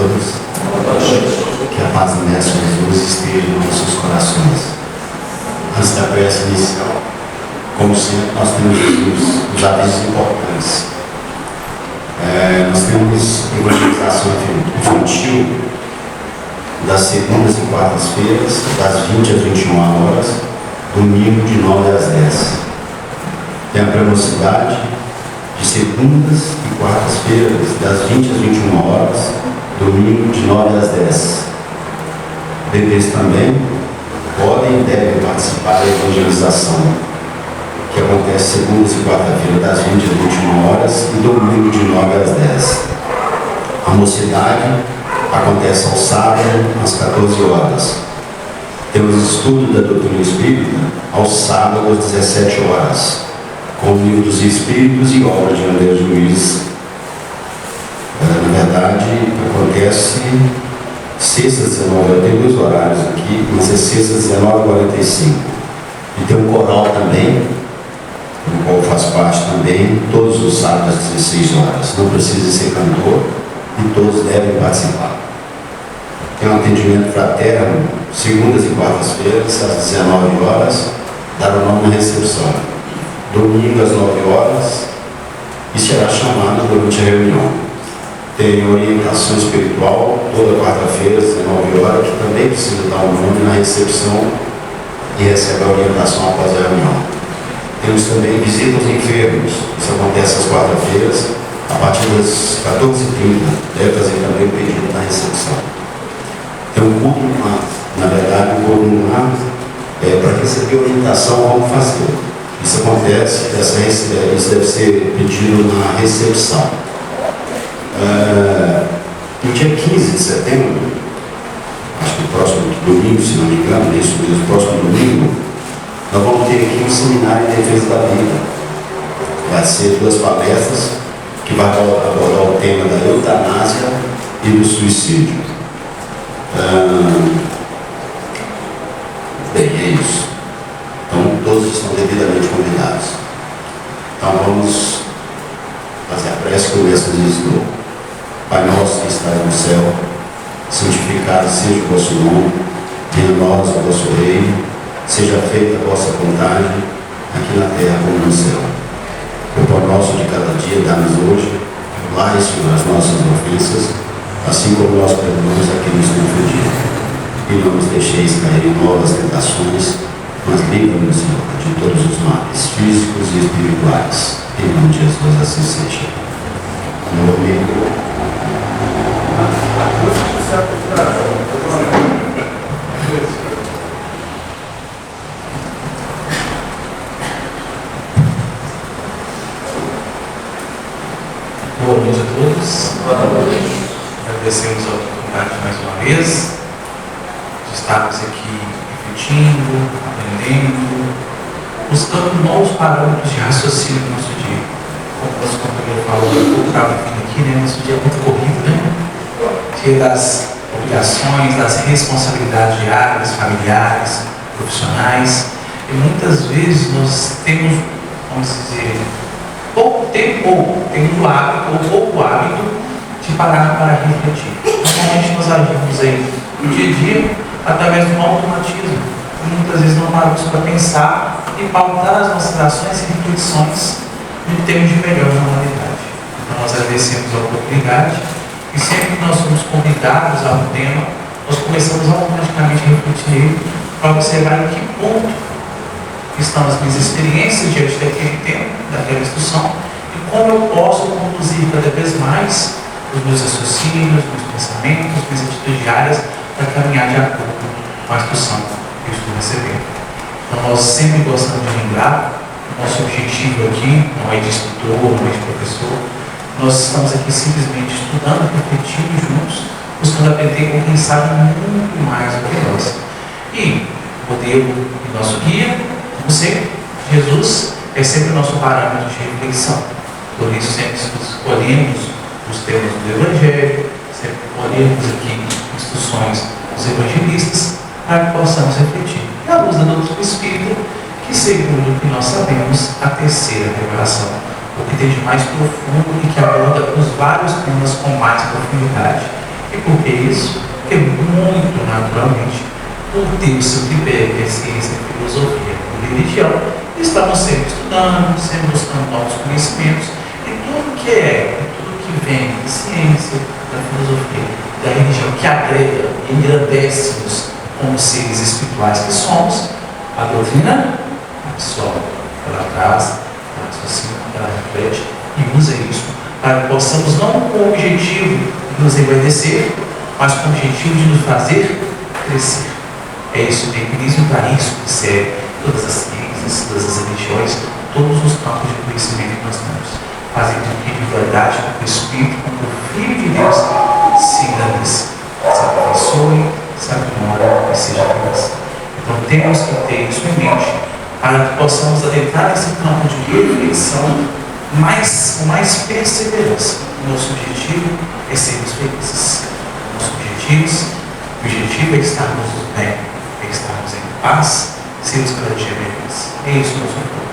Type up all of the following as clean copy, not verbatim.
todos. Que a paz do Mestre Jesus esteja nos nossos corações. Antes da prece inicial, como sempre, nós temos os avisos importantes. Nós temos evangelização infantil das segundas e quartas-feiras, das 20 às 21 horas, domingo de 9 às 10. Tem a premocidade de segundas e quartas-feiras, das 20 às 21 horas, domingo de 9 às 10. Bebês também podem e devem participar da evangelização, que acontece segundas e quarta-feira, das 20 às 21 horas, e domingo de 9 às 10. A mocidade acontece ao sábado, às 14 horas. Temos estudo da doutrina espírita ao sábado, às 17 horas, com o livro dos Espíritos e obra de André Luiz. Na verdade, acontece sexta, 19 horas, tem dois horários aqui, mas é sexta, 19h45. E tem um coral também, do qual faz parte também, todos os sábados às 16 horas. Não precisa ser cantor e todos devem participar. Tem um atendimento fraterno, segundas e quartas-feiras, às 19 horas, dar o nome na recepção. Domingo às 9 horas, e será chamado durante a reunião. Tem orientação espiritual, toda quarta-feira, às 19 horas, que também precisa dar o nome na recepção e recebe a orientação após a reunião. Temos também visita aos enfermos, isso acontece às quarta-feiras, a partir das 14h30, deve fazer também o pedido na recepção. Tem um culto no lar, na verdade, o culto no lar é para receber orientação como fazer. Isso acontece, isso deve ser pedido na recepção. No dia 15 de setembro, acho que o próximo domingo, se não me engano, isso mesmo, próximo domingo, nós vamos ter aqui um seminário em defesa da vida. Vai ser 2 palestras que vai abordar o tema da eutanásia e do suicídio. Bem, é isso. Então, todos estão devidamente convidados. Então, vamos fazer a prece que o Mestre nos ensinou. Pai nosso que estás no céu, santificado seja o vosso nome, venha a nós o vosso reino, seja feita a vossa vontade, aqui na terra como no céu. O pão nosso de cada dia dá-nos hoje, perdoai, Senhor, as nossas ofensas, assim como nós perdoamos a quem nos tem ofendido. E não nos deixeis cair em novas tentações, mas livra-nos, Senhor, de todos os males, físicos e espirituais. Em nome de Jesus, assim seja. Amém. Boa noite a todos. Agradecemos a oportunidade mais uma vez de estarmos aqui refletindo, aprendendo, buscando novos parâmetros de raciocínio no nosso dia. Como o nosso companheiro falou, eu estava aqui, né? Nosso dia é muito corrido, né? Dia das obrigações, das responsabilidades diárias, familiares, profissionais. E muitas vezes nós temos, vamos dizer, pouco hábito de parar para refletir. Normalmente nós agimos aí no dia a dia através de um automatismo. E muitas vezes não paramos para pensar e pautar as nossas ações e reflexões no que temos de melhor na humanidade. Então nós agradecemos a oportunidade e sempre que nós somos convidados a um tema, nós começamos automaticamente a refletir para observar em que ponto estão as minhas experiências diante daquele tema, daquela instrução, e como eu posso conduzir cada vez mais os meus raciocínios, meus pensamentos, minhas atitudes diárias para caminhar de acordo com a instrução que eu estou recebendo. Então nós sempre gostamos de lembrar, o nosso objetivo aqui não é de instrutor, não é de professor, nós estamos aqui simplesmente estudando, refletindo juntos, buscando aprender com quem sabe muito mais do que nós. E o modelo e nosso guia, como sempre, Jesus é sempre o nosso parâmetro de reflexão. Por isso sempre escolhemos os temas do Evangelho, sempre escolhemos aqui instruções dos evangelistas para que possamos refletir. E à luz da doutrina espírita, que segundo o que nós sabemos, a terceira revelação, o que tem de mais profundo e que aborda os vários temas com mais profundidade. E por que isso? Porque muito naturalmente, por ter o seu tripé, que é ciência, filosofia e religião, estamos sempre estudando, sempre buscando novos conhecimentos, e tudo que vem da ciência, da filosofia, da religião, que agrega e engrandece-nos como seres espirituais que somos, a doutrina absorve, ela traz, ela raciocina, ela reflete e usa isso para que possamos, não com o objetivo de nos engrandece, mas com o objetivo de nos fazer crescer. É isso, o empirismo, para isso que serve todas as ciências, todas as religiões, todos os campos de conhecimento que nós temos. Fazem com que a individualidade, com que o Espírito, com que o Filho de Deus se engrandeça, se aperfeiçoe, se aprimore e seja feliz. Então temos que ter isso em mente para que possamos adentrar nesse campo de reflexão com mais perseverança. O nosso objetivo é sermos felizes. Nosso objetivo é estarmos bem, é estarmos em paz, sermos cada dia melhores. É isso o nosso foco.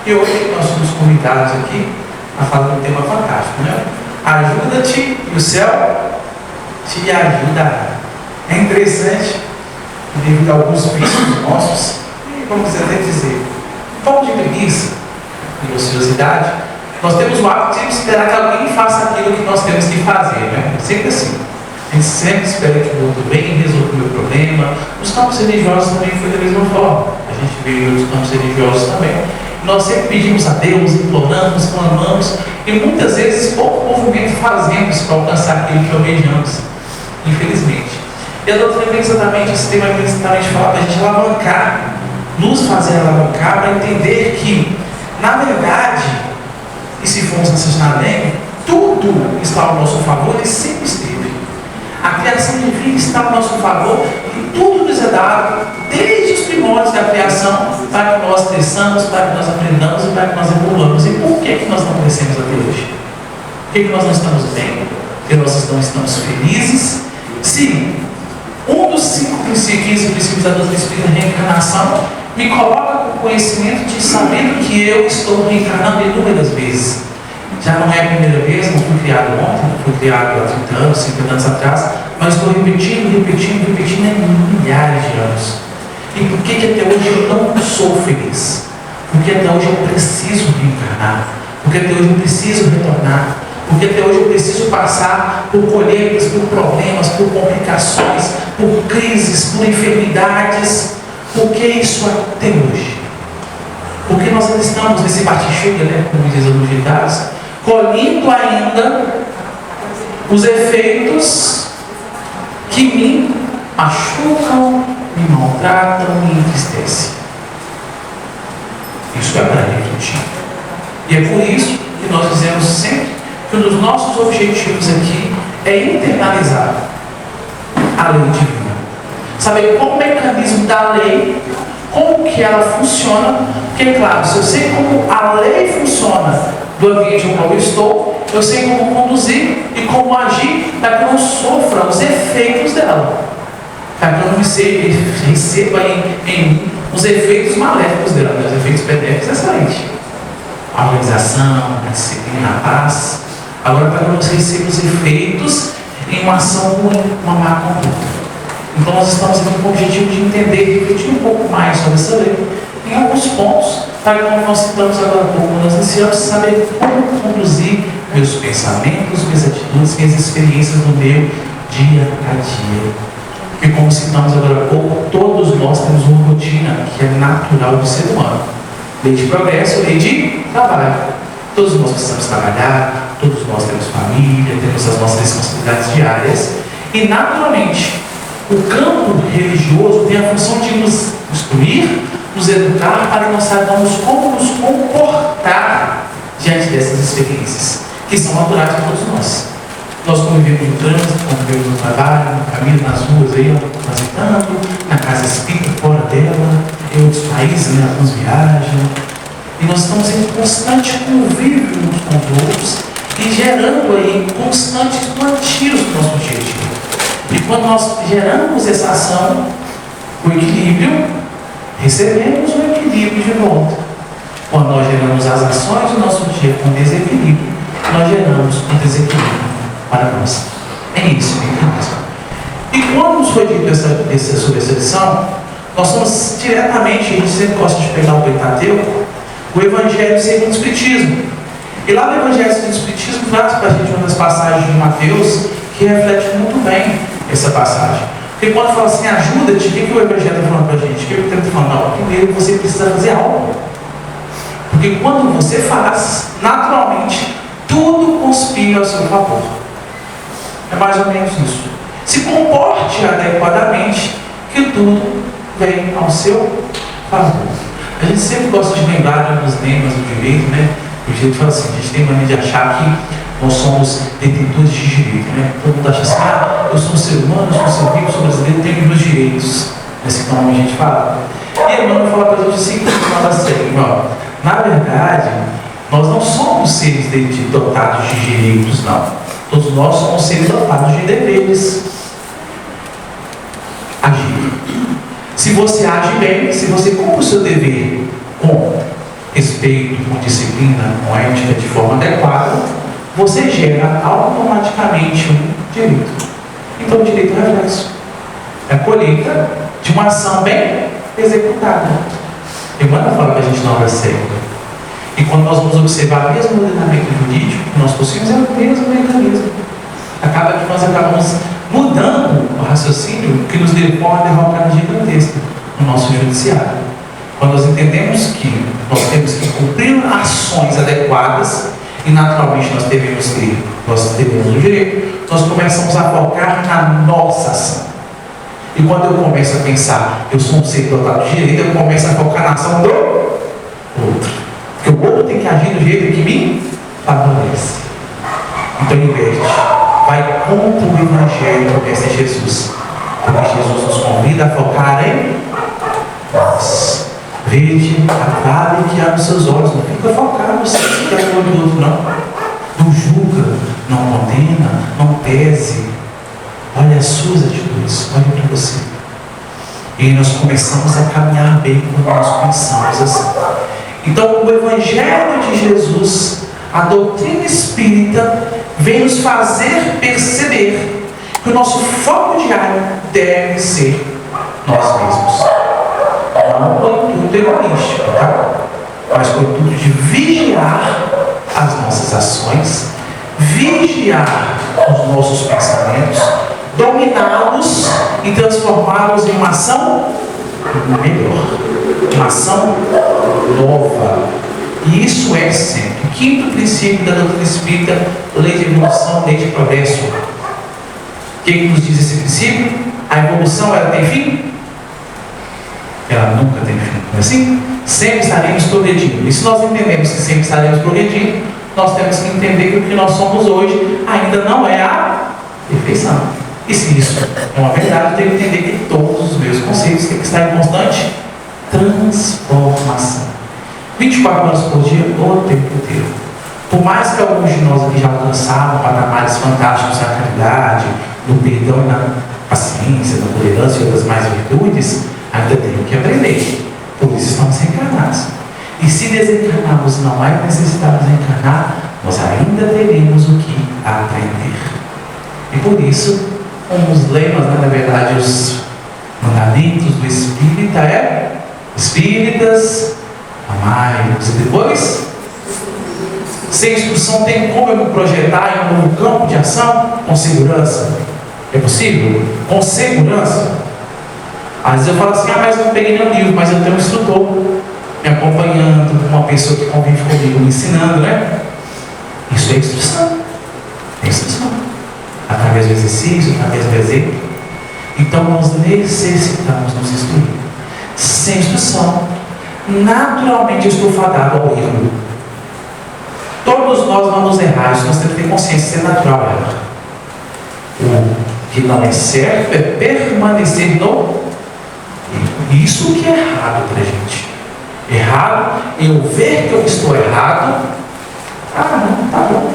E hoje nós somos convidados aqui a falar de um tema fantástico, né? Ajuda-te e o céu te ajudará. É interessante, devido a alguns vícios nossos, e vamos até dizer, um pouco de preguiça e ociosidade, nós temos o hábito de esperar que alguém faça aquilo que nós temos que fazer, né? Sempre assim. A gente sempre espera que o outro venha resolver o meu problema. Nos campos religiosos também foi da mesma forma. A gente veio nos campos religiosos também. Nós sempre pedimos a Deus, imploramos, clamamos, e muitas vezes pouco movimento fazemos para alcançar aquilo que almejamos, infelizmente. E a doutrina vem exatamente esse tema que exatamente fala para a gente alavancar, nos fazer alavancar para entender que, na verdade, e se formos raciocinar bem, tudo está ao nosso favor e sempre esteve. A criação divina está ao nosso favor e tudo nos é dado, desde os primórdios da criação, para que nós cresçamos, para que nós aprendamos e para que nós evoluamos. E por que nós não crescemos até hoje? Por que nós não estamos bem? Porque nós não estamos felizes? Sim, um dos 5 princípios da doutrina espírita da reencarnação me coloca com o conhecimento de sabendo que eu estou reencarnando inúmeras vezes. Já não é a primeira vez, não fui criado ontem, não fui criado há 30 anos, 50 anos atrás, mas estou repetindo há milhares de anos. E por que até hoje eu não sou feliz? Porque até hoje eu preciso reencarnar, porque até hoje eu preciso retornar, porque até hoje eu preciso passar por colheitas, por problemas, por complicações, por crises, por enfermidades. Por que isso até hoje? Porque nós ainda estamos nesse bate-chuga, né, como diz os ditados, colhendo ainda os efeitos que me machucam, me maltratam, me entristecem. Isso é para refletir. E é por isso que nós dizemos sempre que um dos nossos objetivos aqui é internalizar a lei divina. Saber qual o mecanismo da lei, como que ela funciona, porque é claro, se eu sei como a lei funciona do ambiente no qual eu estou, eu sei como conduzir e como agir para que eu não sofra os efeitos dela, para que eu não receba em os efeitos maléficos dela. Os efeitos benéficos é excelente, a organização, a disciplina, a paz. Agora, para que eu não receba os efeitos em uma ação ruim, uma má conduta. Então nós estamos aqui com o objetivo de entender e refletir um pouco mais sobre essa lei em alguns pontos, para que, como nós citamos agora há pouco, nós iniciamos saber como conduzir meus pensamentos, minhas atitudes, minhas experiências no meu dia a dia. Porque, como citamos agora há pouco, todos nós temos uma rotina que é natural do ser humano. Lei de progresso, lei de trabalho. Todos nós precisamos trabalhar, todos nós temos família, temos as nossas responsabilidades diárias e, naturalmente, o campo religioso tem a função de nos instruir, nos educar para que nós saibamos como nos comportar diante dessas experiências, que são naturais de todos nós. Nós convivemos no trânsito, convivemos no trabalho, no caminho, nas ruas, aí, transitando, na casa espírita, fora dela, em outros países, né, alguns viajam. E nós estamos em constante convívio uns com os outros e gerando aí constantes plantios do nosso objetivo. E quando nós geramos essa ação, o equilíbrio, recebemos o equilíbrio de volta. Quando nós geramos as ações do nosso dia com desequilíbrio, nós geramos um desequilíbrio para nós. É isso, E quando nos foi dito sobre essa lição, nós somos diretamente, a gente sempre gosta de pegar o Pentateuco, o Evangelho segundo o Espiritismo. E lá no Evangelho segundo o Espiritismo traz para a gente uma das passagens de Mateus que reflete muito bem essa passagem. Porque quando fala assim, ajuda-te, o que o Evangelho está falando para a gente? O que ele está falando? Não, primeiro você precisa fazer algo. Porque quando você faz, naturalmente, tudo conspira ao seu favor. É mais ou menos isso. Se comporte adequadamente, que tudo vem ao seu favor. A gente sempre gosta de lembrar de alguns lemas do direito, né? O direito fala assim, a gente tem mania de achar que nós somos detentores de direito, né? Todo mundo acha assim, eu sou um ser humano, eu sou um ser vivo, sou brasileiro, tenho meus direitos. Nesse nome a gente fala. E a irmã fala para a gente o seguinte, na verdade, nós não somos seres dotados de direitos, não. Todos nós somos seres dotados de deveres. Agir. Se você age bem, se você cumpre o seu dever com respeito, com disciplina, com ética, de forma adequada, você gera automaticamente um direito. Então o direito é reflexo. É a colheita de uma ação bem executada. A irmã fala para a gente na hora certa. E quando nós vamos observar o mesmo ordenamento jurídico que nós possuímos, é o mesmo mecanismo. Acaba que nós acabamos mudando o raciocínio que nos levou a uma derrocada gigantesca no nosso judiciário. Quando nós entendemos que nós temos que cumprir ações adequadas e naturalmente nós devemos o direito, nós começamos a focar na nossa ação. E quando eu começo a pensar, eu sou um ser dotado de direito, eu começo a focar na ação do outro. Porque o outro tem que agir do jeito que me favorece. Então inverte. Vai contra o Evangelho do Mestre Jesus. Porque Jesus nos convida a focar em nós. Vede a vale que abre os seus olhos. Não fica focado no que é o do outro, não. Não julga, não condena, não pese. Olha as suas atitudes, olha para você. E nós começamos a caminhar bem quando nós pensamos assim. Então, o Evangelho de Jesus, a doutrina espírita, vem nos fazer perceber que o nosso foco diário deve ser nós mesmos. Não com o intuito egoístico, tá? Mas com o intuito de vigiar as nossas ações, vigiar os nossos pensamentos, dominá-los e transformá-los em uma ação melhor, uma ação nova. E isso é sempre o quinto princípio da doutrina espírita, lei de evolução, lei de progresso. O que nos diz esse princípio? A evolução, ela tem fim? Ela nunca tem fim, não é assim? Sempre estaremos progredindo. E se nós entendemos que sempre estaremos progredindo, nós temos que entender que o que nós somos hoje ainda não é a perfeição. E se isso é uma verdade, eu tenho que entender que todos os meus conceitos têm que estar em constante transformação. 24 horas por dia, o tempo inteiro. Por mais que alguns de nós aqui já alcançaram patamares fantásticos na caridade, no perdão e na paciência, na tolerância e outras mais virtudes, ainda tenho que aprender. Por isso estamos encarnados. E se desencarnarmos não há necessidade de encarnar, nós ainda teremos o que aprender. E por isso, um dos lemas, na verdade, os mandamentos do Espírita é: Espíritas, amai-vos. E depois, sem instrução, tem como eu me projetar em um novo campo de ação? Com segurança. É possível? Com segurança. Às vezes eu falo assim, mas eu não peguei nenhum livro, mas eu tenho um instrutor me acompanhando, uma pessoa que convive comigo, me ensinando, né? Isso é instrução. É instrução. Através do exercício, através do exemplo. Então nós necessitamos nos instruir. Sem instrução, naturalmente eu estou fadado ao erro. Todos nós vamos errar, isso nós temos que ter consciência, isso é natural errar. O que não é certo é permanecer no erro. Isso que é errado para a gente. Errado, eu ver que eu estou errado. Ah, não, tá bom.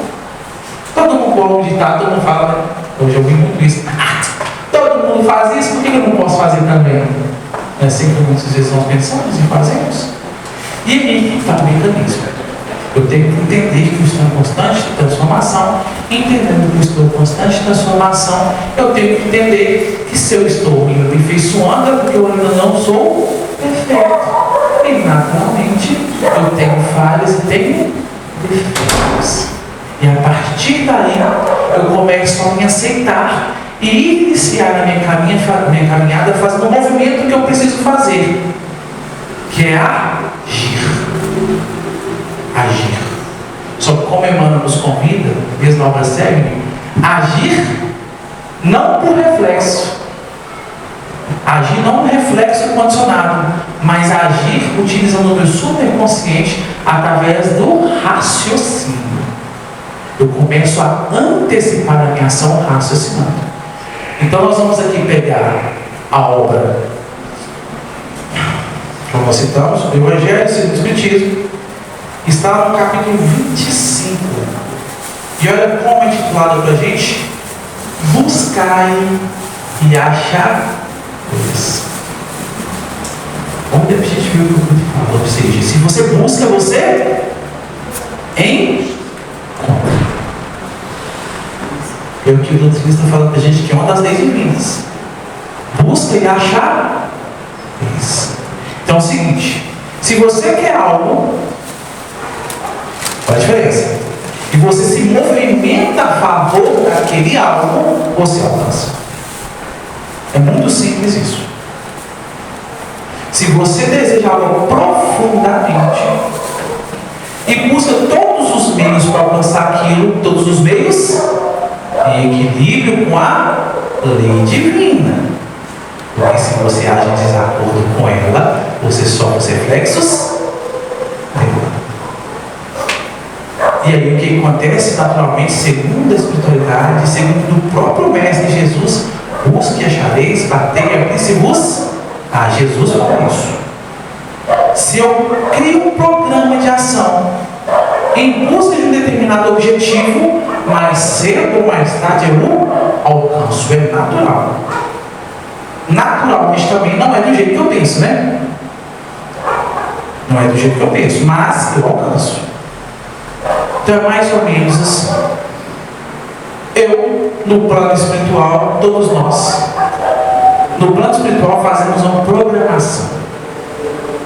Todo mundo pode meditar, todo mundo fala, hoje eu ouvi muito isso. Todo mundo faz isso, por que eu não posso fazer também? É assim que muitas vezes nós pensamos e fazemos. E aí está o mecanismo. Eu tenho que entender que eu estou em constante transformação. Entendendo que eu estou em constante transformação, eu tenho que entender que se eu estou me aperfeiçoando é porque eu ainda não sou perfeito. E naturalmente eu tenho falhas e tenho defeitos. E a partir daí eu começo a me aceitar e iniciar a minha caminhada fazendo o movimento que eu preciso fazer, que é agir. Agir. Só que como Emmanuel nos convida, mesmo na obra segue, agir não por reflexo. Agir não por reflexo condicionado, mas agir utilizando o meu superconsciente através do raciocínio. Eu começo a antecipar a minha ação raciocinando. Então nós vamos aqui pegar a obra, como nós citamos, o Evangelho segundo o Espiritismo, está no capítulo 25. E olha como é titulado para a gente: buscai e achareis. Como depois a gente viu o que o Cristo falou, ou seja, se você busca, você encontra. É o que o doutrina está falando para a gente, que é uma das leis divinas. Busca e achareis. Então é o seguinte: se você quer algo, qual a diferença? E você se movimenta a favor daquele algo, você alcança. É muito simples isso. Se você deseja algo profundamente e busca todos os meios para alcançar aquilo, todos os meios em equilíbrio com a lei divina. Porque se você age em desacordo com ela, você sofre os reflexos dela. E aí o que acontece naturalmente, segundo a espiritualidade, segundo o próprio Mestre Jesus, busque e achareis, batei e abri-se vos. Jesus fala isso. Se eu crio um programa de ação em busca de um determinado objetivo, mais cedo ou mais tarde eu o alcanço. É natural. Naturalmente também não é do jeito que eu penso, né? Não é do jeito que eu penso, mas eu alcanço. Então é mais ou menos assim. Eu, no plano espiritual, todos nós, no plano espiritual fazemos uma programação.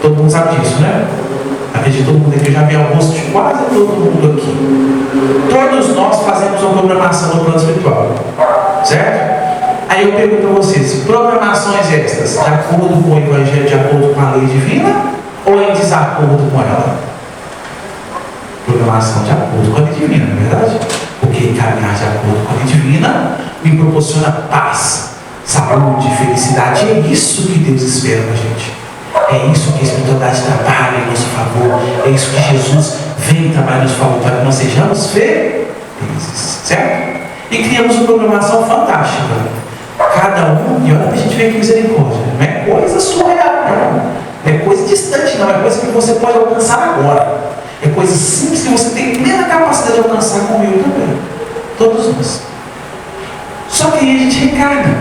Todo mundo sabe disso, né? Acredito que todo mundo aqui já viu o rosto de quase todo mundo aqui. Todos nós fazemos uma programação no plano espiritual, certo? Aí eu pergunto a vocês: programações estas, de acordo com o Evangelho, de acordo com a lei divina, ou em desacordo com ela? Programação de acordo com a lei divina, não é verdade? Porque caminhar de acordo com a lei divina me proporciona paz, saúde, felicidade. É isso que Deus espera da gente. É isso que a espiritualidade trabalha em nosso favor. É isso que Jesus vem trabalhar em nosso favor, para que nós sejamos felizes, certo? E criamos uma programação fantástica. Cada um, e olha para a gente ver que misericórdia. Não é coisa surreal, não é coisa distante, não. É coisa que você pode alcançar agora. É coisa simples que você tem plena capacidade de alcançar com eu também. Todos nós. Só que aí a gente recarga.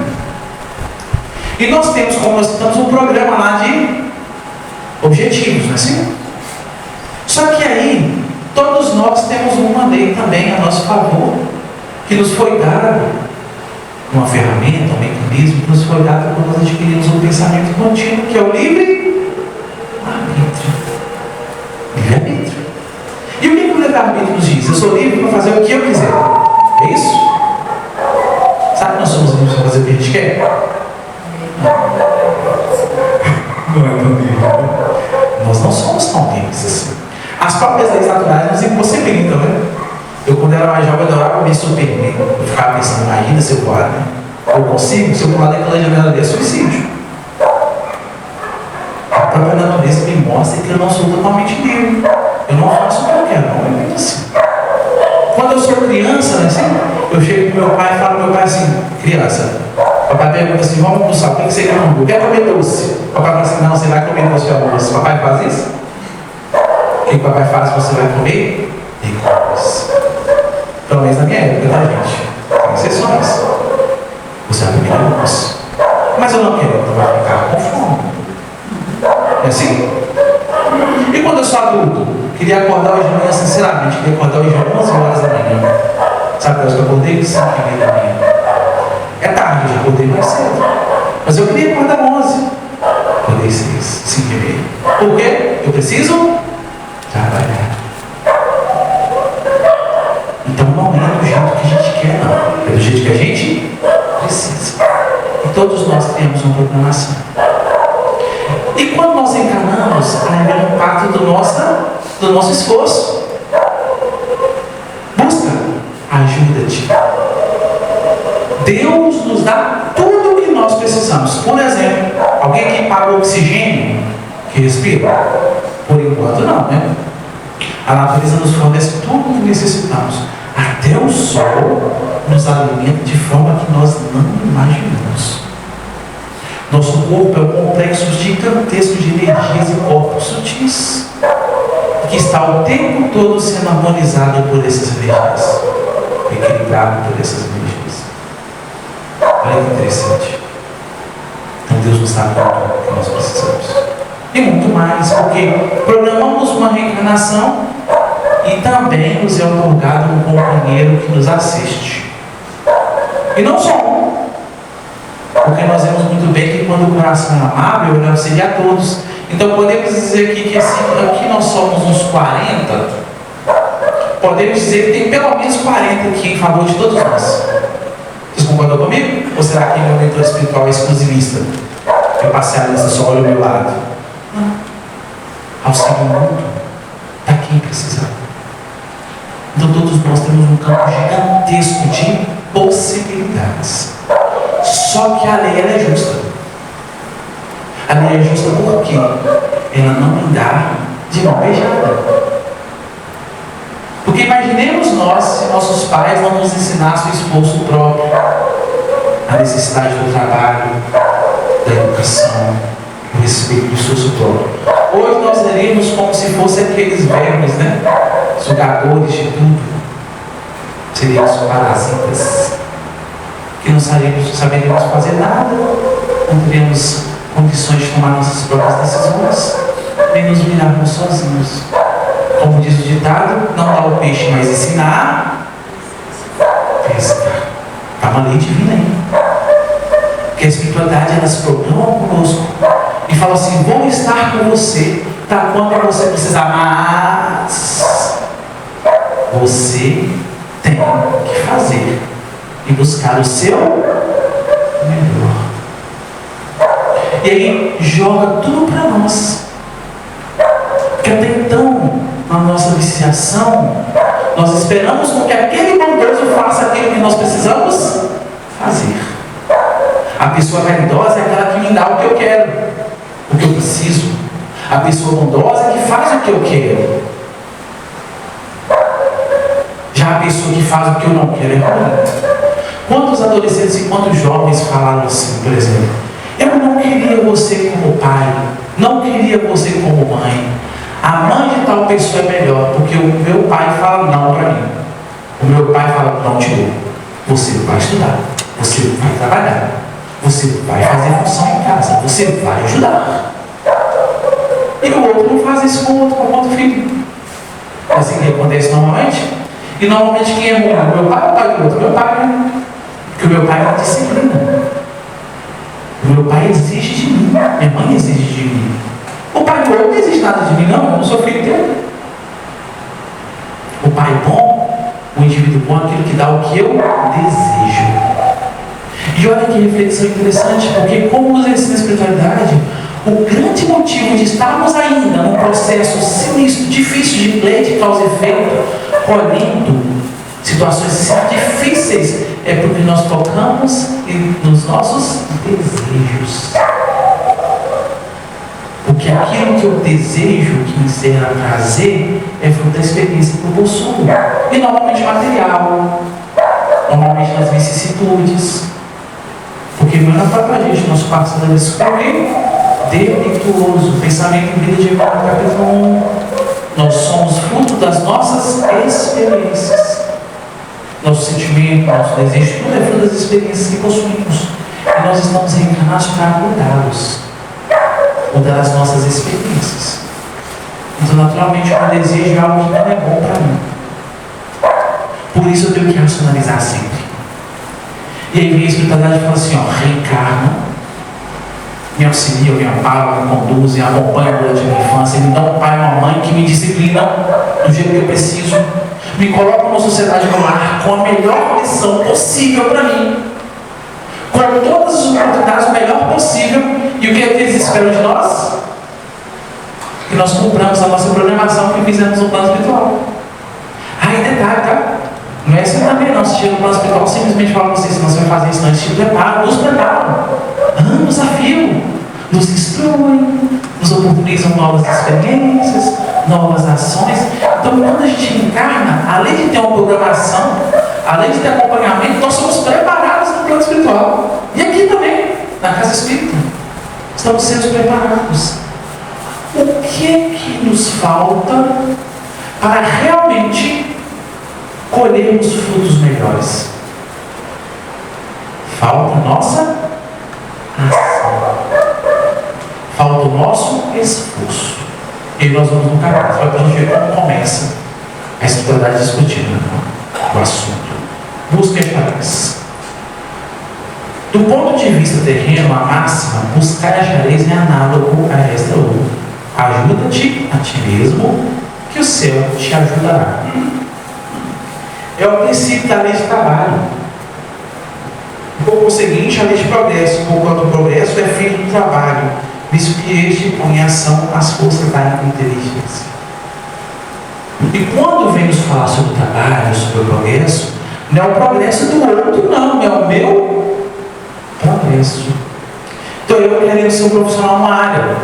E nós temos, como nós citamos, um programa lá de objetivos, não é assim? Só que aí, todos nós temos uma lei também a nosso favor, que nos foi dada, uma ferramenta, um mecanismo que nos foi dado quando nós adquirimos um pensamento contínuo, que é o livre-arbítrio. Livre-arbítrio. E o que o livre-arbítrio nos diz? Eu sou livre para fazer o que eu quiser. É isso? Sabe que nós somos livres para fazer o que a gente quer? Não é tão livre. Nós não somos tão livres assim. As próprias leis naturais nos impossibilitam, né? Eu, quando era mais jovem, eu adorava me surpreender. Eu ficava pensando: imagina se eu pular, né? Eu consigo? Se eu pular daquela janela ali, é suicídio. A própria natureza me mostra que eu não sou totalmente livre. Eu não faço o que eu quero, não é muito assim. Quando eu sou criança, né, assim, eu chego pro meu pai e falo pro meu pai assim: criança, papai pergunta assim: vamos almoçar, o que você quer comer? Eu quero comer doce. Papai fala assim: não, você vai comer doce ao almoço. Papai faz isso? O que o papai faz? Você vai comer? Depois. Pelo menos na minha época, tá, gente? Tem exceções. Você vai comer almoço. Mas eu não quero, então vai ficar com fome. É assim? E quando eu sou adulto, o Queria acordar hoje de manhã, sinceramente, queria acordar hoje às 11 horas da manhã. Sabe que eu acordei? 5h30 da manhã. É tarde, eu já acordei mais cedo. Mas eu queria acordar 11. Acordei 5h30. Por quê? Eu preciso trabalhar. Então não é do jeito que a gente quer, não. É do jeito que a gente precisa. E todos nós temos uma programação. E quando nós encarnamos, é um impacto do nosso esforço. Busca, ajuda-te. Deus nos dá tudo o que nós precisamos. Por exemplo, alguém que paga o oxigênio que respira? Por enquanto não, né? A natureza nos fornece tudo o que necessitamos. Até o sol nos alimenta de forma que nós não imaginamos. Nosso corpo é um complexo gigantesco de energias e corpos sutis, que está o tempo todo sendo harmonizado por essas energias, equilibrado por essas energias. Olha que interessante. Então Deus nos dá tudo o que nós precisamos. E muito mais, porque programamos uma reencarnação e também nos é otorgado um companheiro que nos assiste. E não só um, porque nós vemos muito bem que quando o coração é amável, ele auxilia a todos. Então podemos dizer aqui que aqui nós somos uns 40, podemos dizer que tem pelo menos 40 aqui em favor de todos nós. Vocês concordam comigo? Ou será que meu mentor espiritual é exclusivista? Eu passei a lista, só olho o meu lado. Não. Auxílio muito para quem precisar. Então todos nós temos um campo gigantesco de possibilidades. Só que a lei ela é justa. A lei é justa porque ela não me dá de mão beijada. Porque imaginemos nós se nossos pais não nos ensinassem o esforço próprio, a necessidade do trabalho, da educação, o respeito do esforço próprio. Hoje nós seríamos como se fossem aqueles vermes, né? Sugadores de tudo. Seríamos parasitas, que não saberíamos fazer nada, não teríamos condições de tomar nossas próprias decisões, nem nos virarmos sozinhos. Como diz o ditado, não dá o peixe, mas ensinar a pescar. Está uma lei divina aí. Porque a espiritualidade, ela se programa conosco e fala assim: vou estar com você, tá? Quando você precisar, mas você tem que fazer e buscar o seu melhor. E aí joga tudo para nós. Porque até então, na nossa viciação, nós esperamos com que aquele bondoso faça aquilo que nós precisamos fazer. A pessoa caridosa é aquela que me dá o que eu quero, o que eu preciso. A pessoa bondosa é que faz o que eu quero. Já a pessoa que faz o que eu não quero é ruim. Quantos adolescentes e quantos jovens falaram assim, por exemplo: eu não queria você como pai, não queria você como mãe, a mãe de tal pessoa é melhor, porque o meu pai fala não para mim, o meu pai fala não, tio, você vai estudar, você vai trabalhar, você vai fazer função em casa, você vai ajudar. E o outro não faz isso com o outro filho. É assim que acontece normalmente. E normalmente quem é ruim? O meu pai ou o pai do outro? Meu pai, né? Porque o meu pai é uma disciplina. O meu pai exige de mim, minha mãe exige de mim. O pai do outro não exige nada de mim, não, eu não sou filho dele. O pai bom, o indivíduo bom é aquele que dá o que eu desejo. E olha que reflexão interessante, porque como nos ensina a espiritualidade, o grande motivo de estarmos ainda num processo sinistro, difícil de lei de causa e efeito, colhendo situações difíceis, é porque nós tocamos nos nossos desejos. Porque aquilo que eu desejo, que me será prazer, é fruto da experiência que eu possuo. E normalmente material, normalmente nas vicissitudes. Porque não é para a gente, nosso passado deve escolher defeituoso. Pensamento em vida de Emmanuel, capítulo 1. Nós somos fruto das nossas experiências. Nosso sentimento, nosso desejo, tudo é fruto das experiências que possuímos. E nós estamos reencarnados para mudá-los, mudar as nossas experiências. Então, naturalmente, eu desejo algo que não é bom para mim. Por isso eu tenho que racionalizar sempre. E aí vem a espiritualidade e fala assim, reencarna, me auxilia, me ampara, me conduz, me acompanha durante a minha infância, me dá um pai e uma mãe que me disciplina do jeito que eu preciso, me coloca numa sociedade no lar com a melhor condição possível para mim, com todas as oportunidades o melhor possível. E o que é que eles esperam de nós? Que nós cumpramos a nossa programação que fizemos no plano espiritual. Aí detalhe, tá? Não é assim também não. Se chega no plano espiritual, simplesmente fala para vocês, não, você vai fazer isso, não, eles te preparam, nos preparam, nos desafiam, nos instruem, nos oportunizam novas experiências, novas ações. Então, quando a gente encarna, além de ter uma programação, além de ter acompanhamento, nós somos preparados no plano espiritual. E aqui também, na casa espírita, estamos sendo preparados. O que é que nos falta para realmente colhermos frutos melhores? Falta a nossa ação. Falta o nosso esforço. E nós vamos no capítulo para a gente ver como começa a espiritualidade discutindo o assunto. Busca de achareis. Do ponto de vista terreno, a máxima, buscar achareis é análogo a esta outra. Ajuda-te a ti mesmo, que o céu te ajudará. É o princípio da lei de trabalho. Por conseguinte, a lei de progresso, porquanto o progresso é filho do trabalho, visto que este põe em ação as forças da inteligência. E quando vem nos falar sobre o trabalho, sobre o progresso, não é o progresso do outro, não, é o meu progresso. Então eu querendo ser um profissional numa área.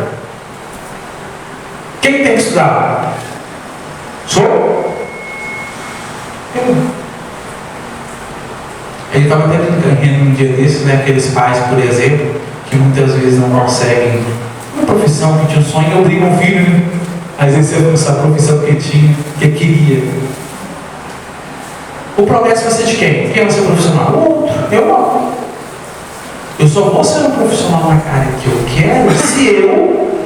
Quem tem que estudar? Sou eu. Ele estava até brincando um dia desses, né? Aqueles pais, por exemplo, que muitas vezes não conseguem uma profissão que tinha um sonho e obrigam o filho, né? Às vezes você não sabe a profissão que tinha, que queria. O progresso vai ser de quem? Quem vai ser profissional? O outro. Eu não. Eu só vou ser um profissional na área que eu quero se eu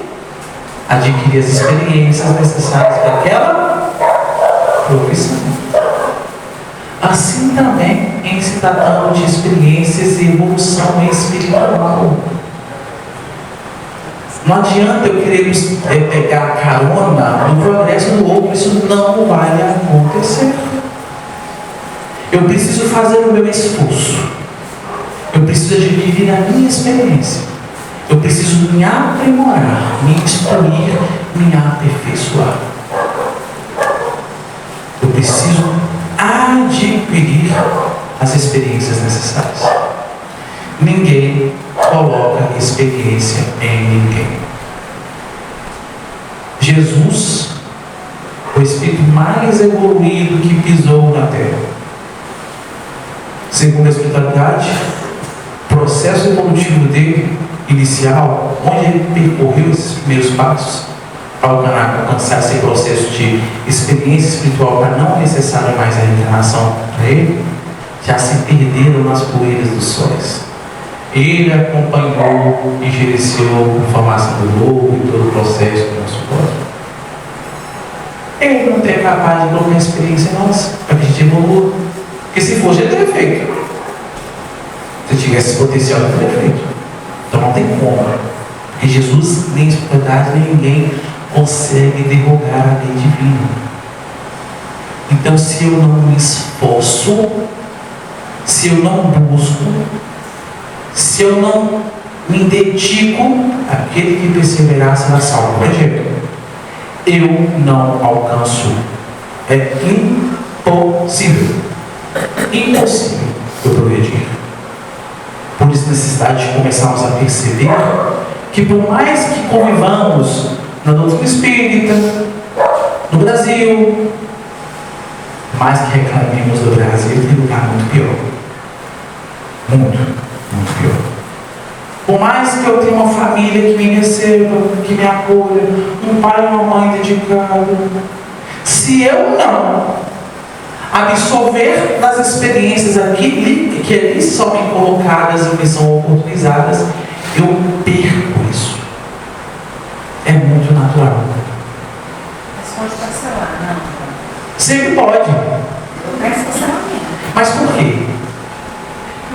adquirir as experiências necessárias para aquela profissão. Assim também em se tratando de experiências e evolução espiritual. Não adianta eu querer pegar carona no progresso do outro, isso não vai acontecer. Eu preciso fazer o meu esforço. Eu preciso adquirir a minha experiência. Eu preciso me aprimorar, me instruir, me aperfeiçoar. Eu preciso adquirir as experiências necessárias. Ninguém coloca experiência em ninguém. Jesus, o espírito mais evoluído que pisou na terra. Segundo a espiritualidade, o processo evolutivo dele inicial, onde ele percorreu esses primeiros passos para alcançar esse processo de experiência espiritual para não necessário mais a reencarnação para ele, já se perderam nas poeiras dos sóis. Ele acompanhou e gerenciou a formação do globo e todo o processo do nosso corpo. Ele não é capaz de colocar experiência em nós para que a gente evolua. Porque se fosse, ele teria feito. Se tivesse esse potencial, ele teria feito. Então não tem como. Porque Jesus, nem a espiritualidade, nem ninguém consegue derrogar a lei divina. Então, se eu não me esforço, se eu não busco, se eu não me dedico, aquele que perseverar será salvo. Por exemplo, eu não alcanço. É impossível. Impossível eu progredir. Por isso, necessidade de começarmos a perceber que, por mais que convivamos na doutrina espírita, no Brasil, mais que reclamemos do Brasil, tem lugar muito pior. Muito, muito pior. Por mais que eu tenha uma família que me receba, que me acolha, um pai e uma mãe dedicados, se eu não absorver das experiências aqui, que ali são me colocadas e me são oportunizadas, eu perco isso. É muito natural. Sempre pode. Mas por quê?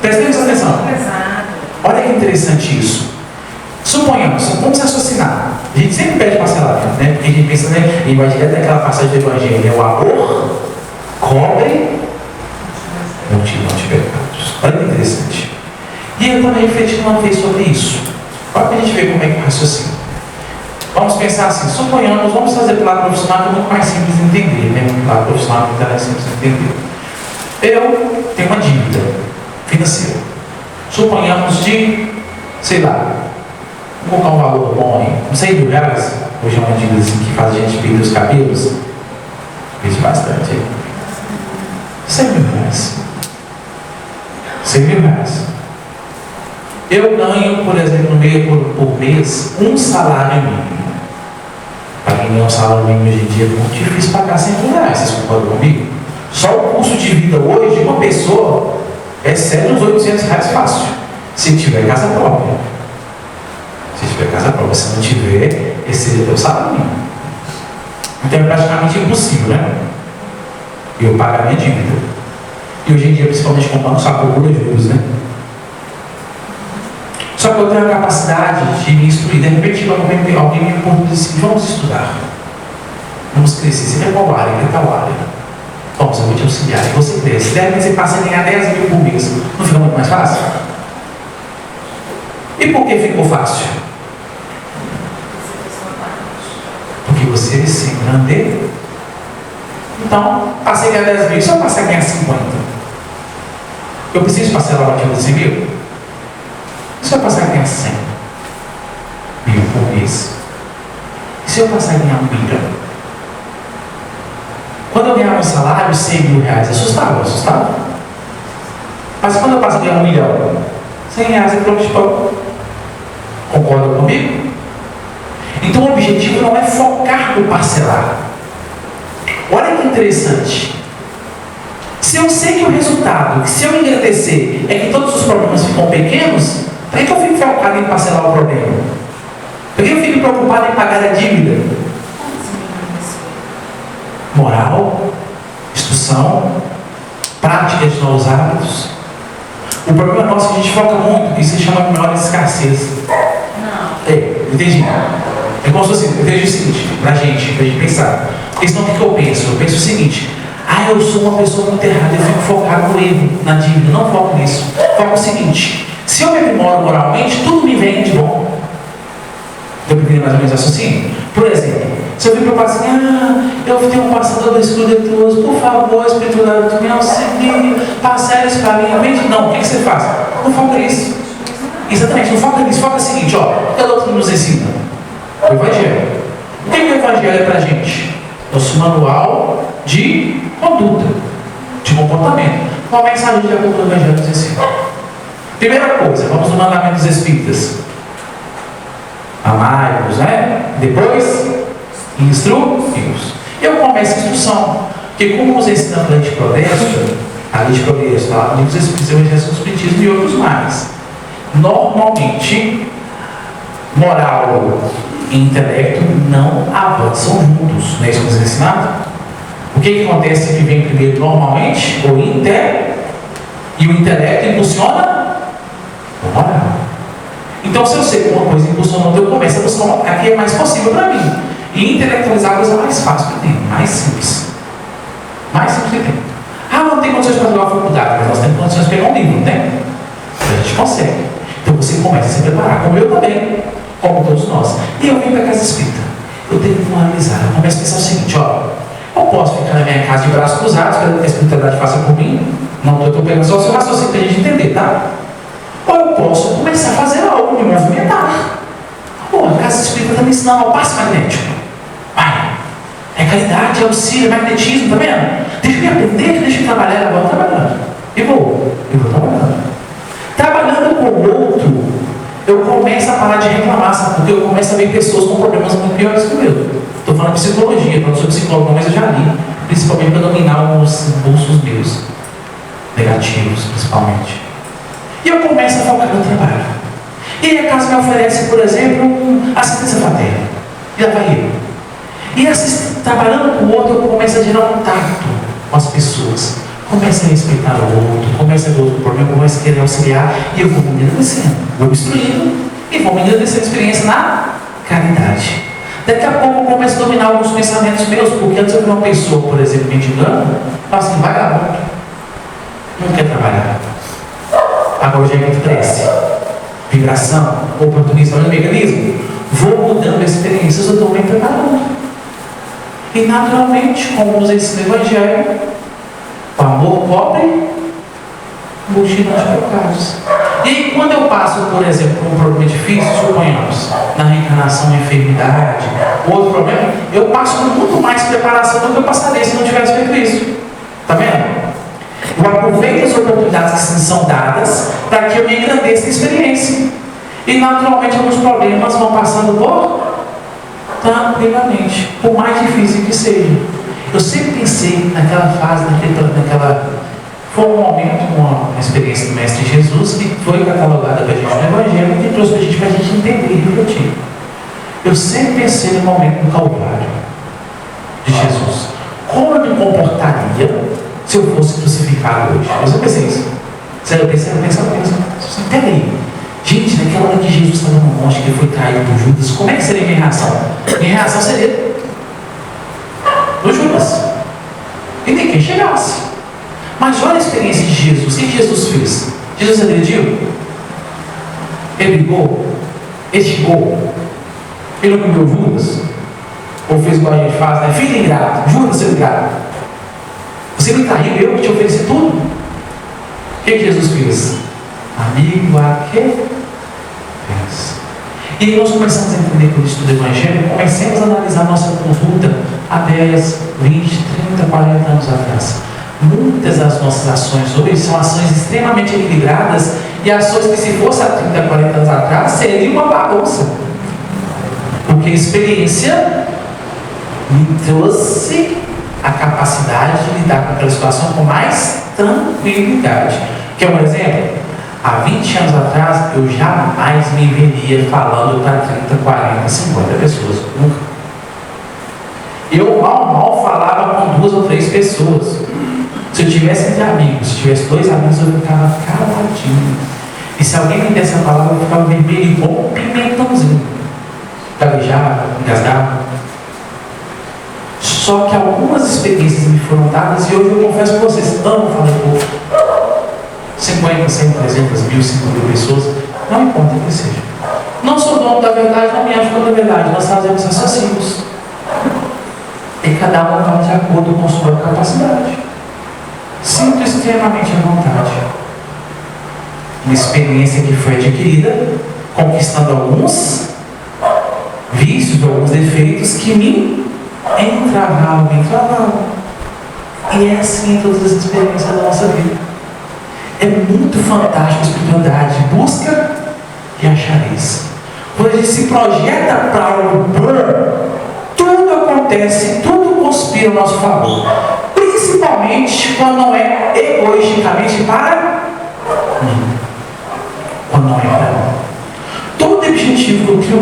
Presta atenção. Olha que interessante isso. Suponhamos, vamos raciocinar. A gente sempre pede parcelamento, né? Porque a gente pensa, né? E vai direto daquela passagem do Evangelho, né? O amor cobre multidão de pecados. Olha que interessante. E eu também refleti uma vez sobre isso. Olha para a gente ver como é que é o raciocínio. Vamos pensar assim, suponhamos, vamos fazer para o lado profissional, que é muito mais simples de entender, né? O lado profissional é muito mais simples de entender. Eu tenho uma dívida financeira. Suponhamos de, sei lá, vou colocar um valor bom aí, uns 100 mil reais. Hoje é uma dívida assim, que faz a gente perder os cabelos. Perde bastante aí. 100 mil reais. 100 mil reais. Eu ganho, por exemplo, no meio por mês, um salário mínimo. Para quem ganha um salário mínimo hoje em dia é muito difícil pagar 100 mil reais, vocês concordam comigo? Só o custo de vida hoje de uma pessoa excede uns 800 reais fácil, se tiver casa própria. Se tiver casa própria, se não tiver, excede até o salário mínimo. Então é praticamente impossível, né? Eu pagar a minha dívida. E hoje em dia, principalmente com o banco, só acumula juros, né? Só que eu tenho a capacidade de me instruir. De repente, alguém me pergunta assim: vamos estudar, vamos crescer. Você quer qual área? Quer tal área? Vamos, eu vou te auxiliar. E você cresce. De repente, você passa a ganhar 10 mil por mês. Não fica muito mais fácil? E por que ficou fácil? Porque você se engrandeou. Então, passei a ganhar 10 mil. Se eu passar a ganhar 50, eu preciso parcelar o ativo de 100 mil? Se eu passar a ganhar 100 mil por mês, se eu passar a ganhar 1 milhão, quando eu ganhar um salário, 100 mil reais, assustava. Mas quando eu passo a ganhar 1 milhão, 100 reais é troco de pão. Concorda comigo? Então o objetivo não é focar no parcelar. Olha que interessante. Se eu sei que o resultado, que se eu engrandecer, é que todos os problemas ficam pequenos, por que eu fico focado em parcelar o problema? Por que eu fico preocupado em pagar a dívida? Moral, instrução, prática de novos hábitos. O problema nosso é que a gente foca muito, isso se chama de memória de escassez. Não. Entendi. É como se fosse, entendi o seguinte, pra gente pensar. Porque senão o que eu penso? Eu penso o seguinte: eu sou uma pessoa muito errada, eu fico focado no erro, na dívida, não foco nisso. Foco o seguinte: se eu me aprimoro moralmente, tudo me vem de bom. Eu entendo mais ou menos assim? Por exemplo, se eu vir para o pai assim: eu tenho um passador do Espírito de Deus, por favor, Espírito de Deus, me auxilie, passa isso para mim. Não, o que você faz? Não foca nisso. Exatamente, não foca nisso. Foca o seguinte: o que é outro que nos ensina? O Evangelho. O que é o Evangelho é para a gente? Nosso manual de conduta, de comportamento. Qual a mensagem de acordo com o Evangelho nos ensina? Primeira coisa, vamos no mandamento dos Espíritas. Amai-vos, né? Depois, instruí-vos. Eu começo a instrução. Porque como nos ensina a lei de progresso, a lei dos Espíritos, o Evangelho do Espiritismo e outros mais. Normalmente, moral e intelecto não avançam juntos. Não é isso que nos é ensinado? O que acontece que vem primeiro normalmente? O e o intelecto impulsiona o moral. Então, se eu sei que uma coisa impulsiona outra, eu começo a buscar a que é mais possível para mim. E intelectualizar a coisa mais fácil que tem, mais simples. Mais simples que tem. Não tem condições de fazer uma faculdade, mas nós temos condições de pegar um livro, não tem? A gente consegue. Então você começa a se preparar, como eu também, como todos nós. E eu venho para a casa espírita. Eu tenho que analisar. Eu começo a pensar o seguinte: eu posso ficar na minha casa de braços cruzados, esperando que a espiritualidade faça por mim? Não, eu estou pegando só o seu raciocínio para a gente entender, tá? Ou eu posso começar a fazer algo, me movimentar. A casa espírita está me ensinando ao passe magnético. É caridade, é auxílio, é magnetismo, tá vendo? Deixa eu aprender, deixa eu trabalhar, eu vou trabalhando. Eu vou trabalhando. Trabalhando com o outro, eu começo a parar de reclamar, sabe? Porque eu começo a ver pessoas com problemas muito piores que o meu. Estou falando de psicologia, não sou psicólogo, mas eu já li, principalmente para dominar os impulsos meus, negativos, principalmente. E eu começo a focar no trabalho. E aí a casa me oferece, por exemplo, assistência fraterna. E lá vai eu. E trabalhando com o outro, eu começo a gerar um tato. com as pessoas. Comece a respeitar o outro, comece a ver outro problema, comece a querer auxiliar, e eu vou me engrandecendo, vou me instruindo, e vou me engrandecendo a experiência na caridade. Daqui a pouco eu começo a dominar alguns pensamentos meus, porque antes eu vi uma pessoa, por exemplo, mendigando, falo assim, vagabundo, não quer trabalhar. Agora já é muito cresce. Vibração, oportunista, olha o mecanismo. Vou mudando experiências, eu estou me preparando. E naturalmente, como nos ensina o Evangelho, o amor cobre multidão de pecados. E aí, quando eu passo, por exemplo, por um problema difícil, suponhamos, na reencarnação, uma enfermidade, outro problema, eu passo com muito mais preparação do que eu passaria se não tivesse feito isso. Está vendo? Eu aproveito as oportunidades que são dadas para que eu me engrandeça na experiência. E naturalmente alguns problemas vão passando por tranquilamente, por mais difícil que seja. Eu sempre pensei naquela fase, foi um momento, uma experiência do Mestre Jesus que foi catalogada para a gente no Evangelho, que trouxe para a gente entender e refletir. Eu sempre pensei no momento do Calvário de Jesus. Como eu me comportaria se eu fosse crucificado hoje? Eu sempre pensei isso. Eu pensei, peraí. Gente, naquela hora que Jesus estava no monte, que foi traído por Judas, como é que seria minha reação? Minha reação seria do Judas. E nem quem chegasse. Mas olha a experiência de Jesus. O que Jesus fez? Jesus agrediu? Ele brigou? Ele xingou? Ele não comeu Judas? Ou fez igual a gente faz, né? Filho ingrato, Judas seu ingrato. Você me traiu, eu que te ofereci tudo. O que Jesus fez? Amigo, a que pensa? E aí nós começamos a entender por isso do Evangelho, comecemos a analisar nossa conduta há 10, 20, 30, 40 anos atrás. Muitas das nossas ações hoje são ações extremamente equilibradas e ações que, se fosse há 30, 40 anos atrás, seria uma bagunça. Porque a experiência me trouxe a capacidade de lidar com aquela situação com mais tranquilidade. Quer um exemplo? Há 20 anos atrás, eu jamais me veria falando para 30, 40, 50 pessoas. Nunca. Eu mal falava com 2 ou 3 pessoas. Se eu tivesse entre amigos, se tivesse 2 amigos, eu ficava caladinho. E se alguém me desse a palavra, eu ficava vermelho igual um pimentãozinho. Gaguejava, engasgava. Só que algumas experiências me foram dadas e hoje eu confesso para vocês, amo falar pouco. 50, 100, 300, 1000, 5.000 pessoas, não importa o que seja. Não sou dono da verdade, não me acho dono da verdade, nós fazemos assassinos. E cada um vai de acordo com sua capacidade. Sinto extremamente à vontade. Uma experiência que foi adquirida, conquistando alguns vícios, alguns defeitos que me entravavam. E é assim em todas as experiências da nossa vida. É muito fantástico a espiritualidade. Busca e achareis. Quando a gente se projeta para algo, tudo acontece, tudo conspira a nosso favor. Principalmente quando não é egoisticamente para mim. Quando não é para mim. Todo objetivo que eu crio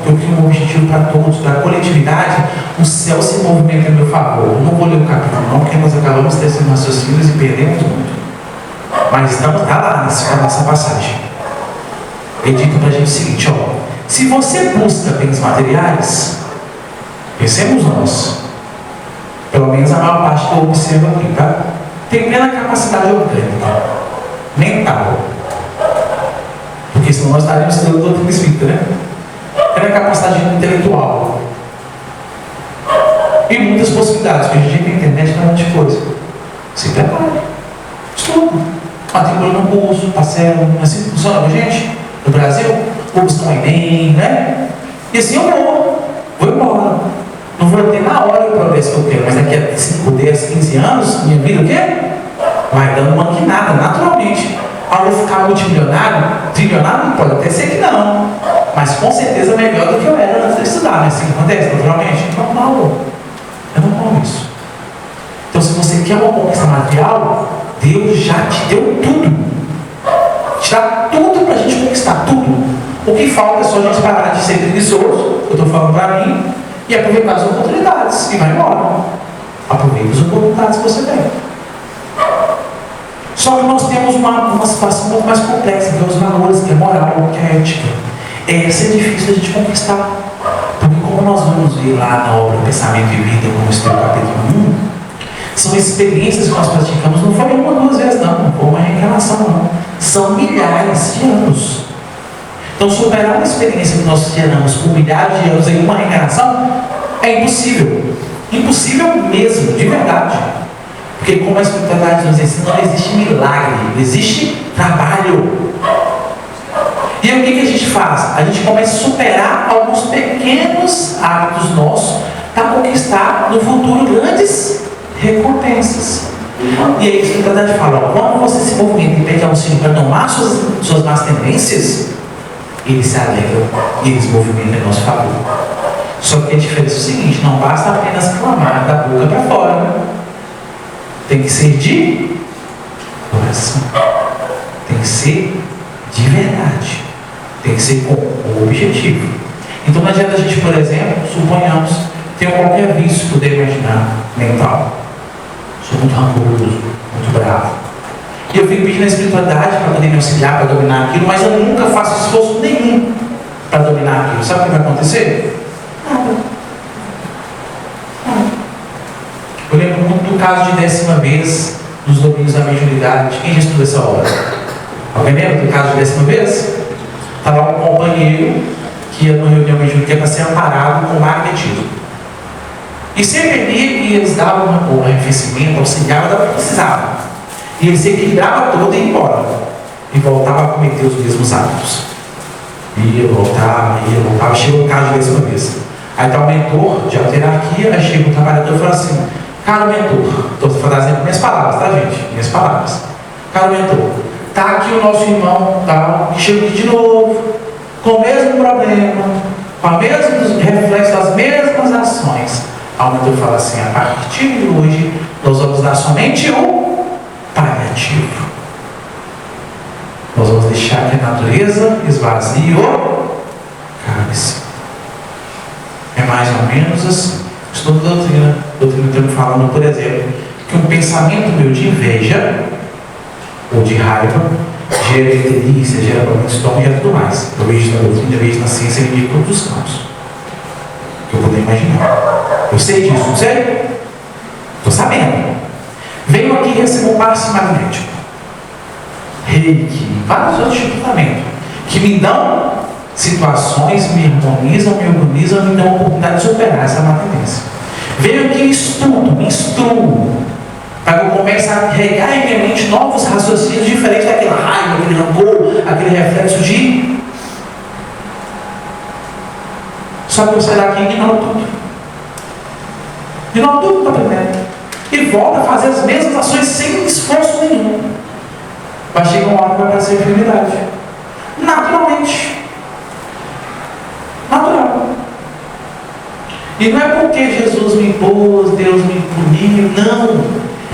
que eu crio um objetivo para todos, para a coletividade, o céu se movimenta a meu favor. Eu não vou ler o capítulo não, porque nós acabamos tecendo raciocínios e perdemos muito. Mas estamos lá nessa passagem. Ele diz para a gente o seguinte, se você busca bens materiais, pensemos nós, pelo menos a maior parte que eu observo aqui, tá? Tem plena capacidade orgânica, mental. Porque senão nós estaríamos estudando o doutrina espírita, né? Plena capacidade intelectual. E muitas possibilidades, porque a gente tem na internet para um monte de coisa. Se prepare. Estudo. Matricula no curso, parcela, assim funciona com a gente? No Brasil, vou buscar um Enem, né? E assim eu vou embora. Não vou ter na hora o progresso que eu quero, mas daqui a 5, 10, 15 anos, minha vida o quê? Vai dando uma quinada, naturalmente. Ao eu ficar multimilionário, trilionário, pode até ser que não. Mas com certeza melhor do que eu era antes de estudar, né? Assim acontece, naturalmente. É normal isso. Então, se você quer uma conquista material, Deus já te deu tudo. Te dá tudo para a gente conquistar, tudo. O que falta é só a gente parar de ser preguiçoso, eu estou falando para mim, e aproveitar as oportunidades, e vai embora. Aproveite as oportunidades que você tem. Só que nós temos uma situação muito mais complexa, que é os valores, que é a moral, que é a ética. Essa é difícil a gente conquistar. Porque como nós vamos ver lá na obra Pensamento e Vida, como está no capítulo 1, são experiências que nós praticamos, não foi uma ou duas vezes não foi uma reencarnação não. São milhares de anos. Então superar uma experiência que nós geramos por milhares de anos em uma reencarnação é impossível. Impossível mesmo, de verdade. Porque como a espiritualidade nos ensina, não existe milagre, existe trabalho. E aí o que a gente faz? A gente começa a superar alguns pequenos hábitos nossos para conquistar no futuro grandes recompensas. E aí a espiritualidade fala, ó, quando você se movimenta e pede auxílio para domar suas más tendências, eles se alegram e eles movimentam em nosso favor. Só que a diferença é o seguinte, não basta apenas clamar da boca para fora. Tem que ser de coração. Tem que ser de verdade. Tem que ser com o objetivo. Então não adianta a gente, por exemplo, suponhamos, ter qualquer vício, poder imaginar, mental. Sou muito rancoroso, muito bravo. E eu fico pedindo a espiritualidade para poder me auxiliar, para dominar aquilo, mas eu nunca faço esforço nenhum para dominar aquilo. Sabe o que vai acontecer? Nada. Eu lembro muito do caso de 10ª vez dos domínios da mediunidade. Quem já estudou essa obra? Alguém lembra do caso de 10ª vez? Estava um companheiro que ia numa reunião mediúnica para ser amparado com magnetismo. E sempre ali eles davam um arrefecimento, auxiliavam, dava o que precisava. E ele se equilibrava todo e ia embora. E voltava a cometer os mesmos hábitos. Ia, voltava. Chegou no caso de 10ª vez. Aí está o mentor de alta hierarquia, aí chega o trabalhador e fala assim, cara mentor, estou fazendo minhas palavras, tá gente? Minhas palavras. Cara mentor, tá aqui o nosso irmão, tal, que chega aqui de novo, com o mesmo problema, com o mesmo reflexo das mesmas ações. Aí o mentor fala assim, a partir de hoje, nós vamos dar somente o paliativo. Nós vamos deixar que a natureza esvazie o cálice. É mais ou menos assim. Estudo doutrina estamos falando, por exemplo, que um pensamento meu de inveja ou de raiva gera delícia, gera problema de estômago e tudo mais. Eu vejo na doutrina, eu vejo na ciência em todos os campos que eu poder imaginar. Eu sei disso, não sei? Estou sabendo. Venho aqui e recebo um passe magnético, reiki, vários outros tipos de tratamento que me dão situações, me harmonizam, me organizam, me dão a oportunidade de superar essa má tendência. Venho aqui e estudo, me instruo, para que eu comece a regar em minha mente novos raciocínios diferentes daquela raiva, aquele rancor, aquele reflexo de... Só que eu saio daqui e ignoro tudo. Ignoro tudo que eu estou aprendendo. E volta a fazer as mesmas ações sem esforço nenhum. Vai chegar uma hora que vai aparecer enfermidade. Naturalmente. Natural. E não é porque Jesus me impôs, Deus me puniu, não.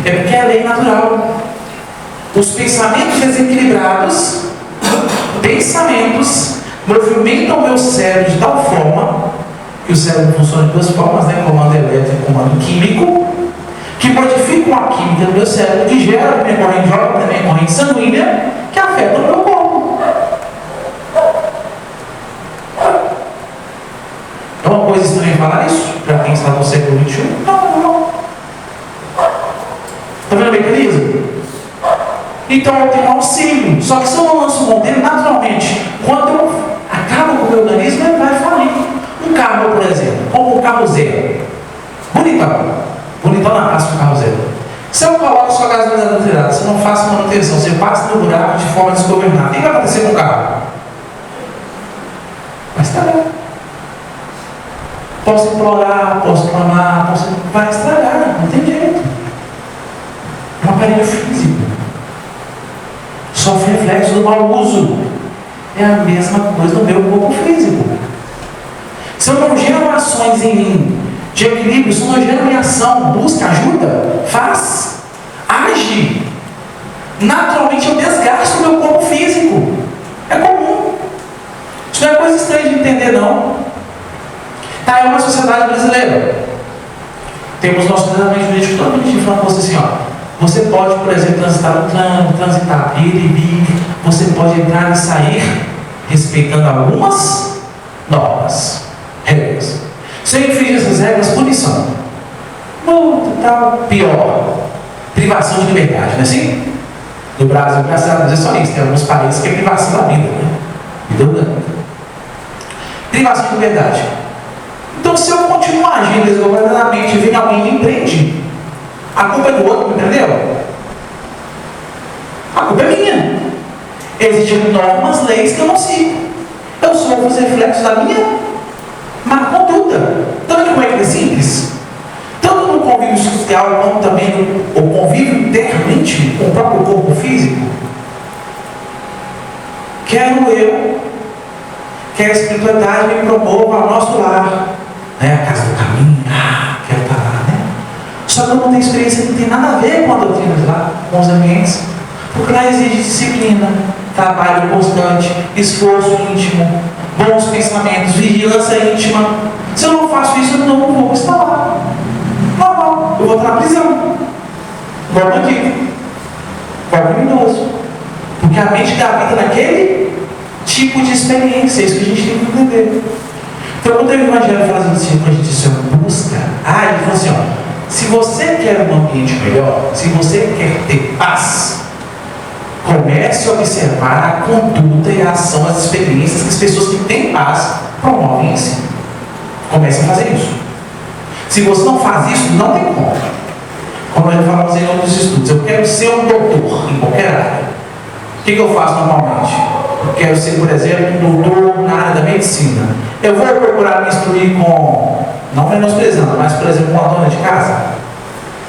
É porque é lei natural. Os pensamentos desequilibrados, movimentam o meu cérebro de tal forma, que o cérebro funciona de duas formas, né? Comando elétrico e comando químico, que modificam a química do meu cérebro, que gera a minha corrente, joga para a minha corrente sanguínea, que afeta o meu corpo. É uma coisa estranha falar isso para quem está no século XXI? Não. Está vendo o mecanismo? Então eu tenho um auxílio. Só que se eu não lanço mão dele, naturalmente, quando eu acabo com o meu organismo, ele vai falir. Um carro, por exemplo, como um carro zero. Bonitão na raça do carro zero. Se eu coloco sua gasolina adulterada, se eu não faço manutenção, você passa no buraco de forma desgovernada, o que vai acontecer com o carro? Vai estragar. Posso implorar, posso clamar, vai estragar, não tem jeito. É um aparelho físico. Sofre reflexo do mau uso. É a mesma coisa no meu corpo físico. Se eu não gero ações em mim de equilíbrio, se eu não gero minha ação, busca ajuda, faz, age, naturalmente eu desgasto o meu corpo físico. É comum. Isso não é coisa estranha de entender, não. Tá, é uma sociedade brasileira. Temos nosso treinamento jurídico todo bonitinho falando com você assim, ó. Você pode, por exemplo, transitar no trânsito, transitar, ir e vir. Você pode entrar e sair respeitando algumas normas, regras. Se eu infringir essas regras, punição. Multa e tal. Pior, privação de liberdade, não é assim? No Brasil, graças a Deus, é só isso. Tem alguns países que é privação da vida, né? Privação de liberdade. Então, se eu continuar agindo desgovernadamente e vem alguém e me prende, a culpa é do outro, entendeu? A culpa é minha. Existem normas, leis que eu não sigo. Eu sou os reflexos da minha má conduta. Então, como é que é simples? Tanto no convívio social, como também no convívio internamente com o próprio corpo físico. Quero eu que a espiritualidade me promova ao nosso lar, né? A casa do caminho, quero estar lá, né? Só que eu não tenho experiência, não tem nada a ver com a doutrina de lá, com os ambientes, porque lá exige disciplina, trabalho constante, esforço íntimo, bons pensamentos, vigilância íntima. Se eu não faço isso, eu não vou estar lá. Normal, eu vou estar na prisão, igual bandido, igual criminoso, porque a mente dá vida naquele tipo de experiência, é isso que a gente tem que entender. Então, quando o Evangelho fala assim, quando a gente diz busca, ele fala assim, ó, se você quer um ambiente melhor, se você quer ter paz, comece a observar a conduta e a ação, as experiências que as pessoas que têm paz promovem em si. Comece a fazer isso. Se você não faz isso, não tem como. Como nós falamos em outros estudos, eu quero ser um doutor em qualquer área. O que eu faço normalmente? Eu quero ser, por exemplo, um doutor na área da medicina. Eu vou procurar me instruir com, não menosprezando, mas, por exemplo, com a dona de casa?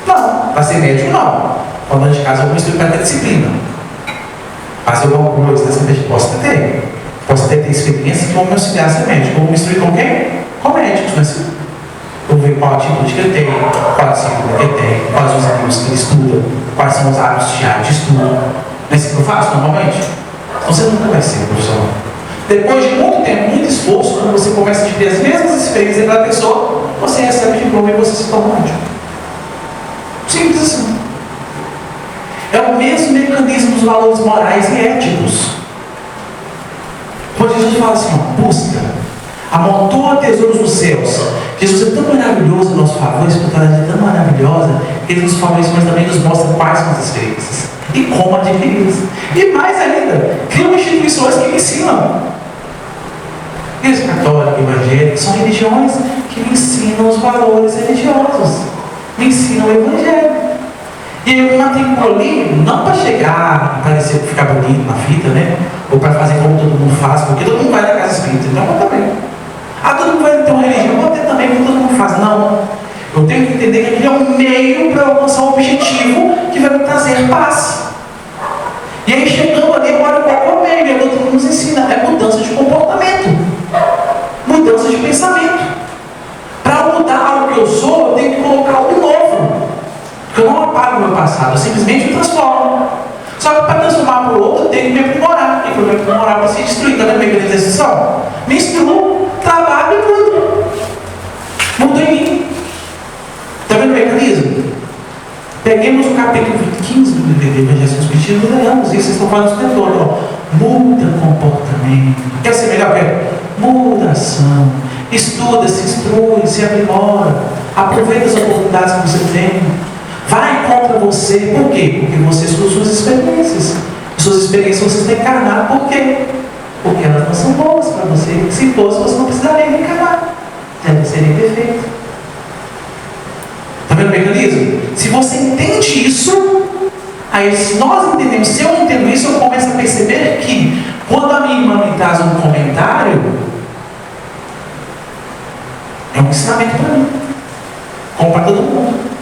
Não. Para ser médico, não. Com a dona de casa eu vou me instruir para ter disciplina. Fazer alguma coisa nessa vez posso ter. Posso ter experiência que vão me auxiliar a ser médico. Eu vou me instruir com quem? Com médicos, mas eu vou ver qual atitude que ele tem, qual a disciplina que ele tem, quais os amigos que ele estuda, quais são os hábitos diários de estudo. Não é isso que eu faço normalmente? Você nunca vai ser profissional. Depois de muito tempo, muito esforço, quando você começa a ter as mesmas experiências da pessoa, você recebe o diploma e você se torna médico. Simples assim. É o mesmo mecanismo dos valores morais e éticos. Quando Jesus fala assim, busca, amontoa tesouros nos céus. Jesus é tão maravilhoso em nosso favor, a espiritualidade é tão maravilhosa, que Ele nos fala isso, mas também nos mostra quais são as experiências e como adquiri-las. E mais ainda, criam instituições que me ensinam. Igreja católica, evangélica, são religiões que me ensinam os valores religiosos, me ensinam o Evangelho. E eu me matriculo ali, não para chegar e parecer ficar bonito na fita, né? Ou para fazer como todo mundo faz, porque todo mundo vai na casa espírita, então eu também. Todo mundo vai ter uma religião, eu vou ter também, como todo mundo faz. Não. Eu tenho que entender que aquele é um meio para alcançar um objetivo que vai me trazer paz. E aí, chegando ali, agora qual é o meio? E a doutrina nos ensina, é mudança de comportamento, mudança de pensamento. Para mudar algo que eu sou, eu tenho que colocar algo novo. Porque eu não apago o meu passado, eu simplesmente me transformo. Só que para transformar para o outro, eu tenho que me aprimorar. E para me aprimorar, para se destruir. Está vendo a minha decisão? Me instruo, trabalho e mudo. Mudo em mim. Está vendo o mecanismo? Peguemos o capítulo 15 do livro do Evangelho Espiritismo e leamos isso. Vocês estão falando o tempo todo. Muda comportamento. Quer ser melhor? Quer? Muda ação. Estuda, se instrui, se aprimora. Aproveita as oportunidades que você tem. Vai contra você. Por quê? Porque você são suas experiências. Suas experiências você tem que encarnar. Por quê? Porque elas não são boas para você. Se fosse, você não precisaria encarnar. Deve ser imperfeito. Está vendo o mecanismo? Se você entende isso, aí se nós entendemos, se eu entendo isso, eu começo a perceber que quando a minha irmã me traz um comentário, é um ensinamento para mim, como para todo mundo.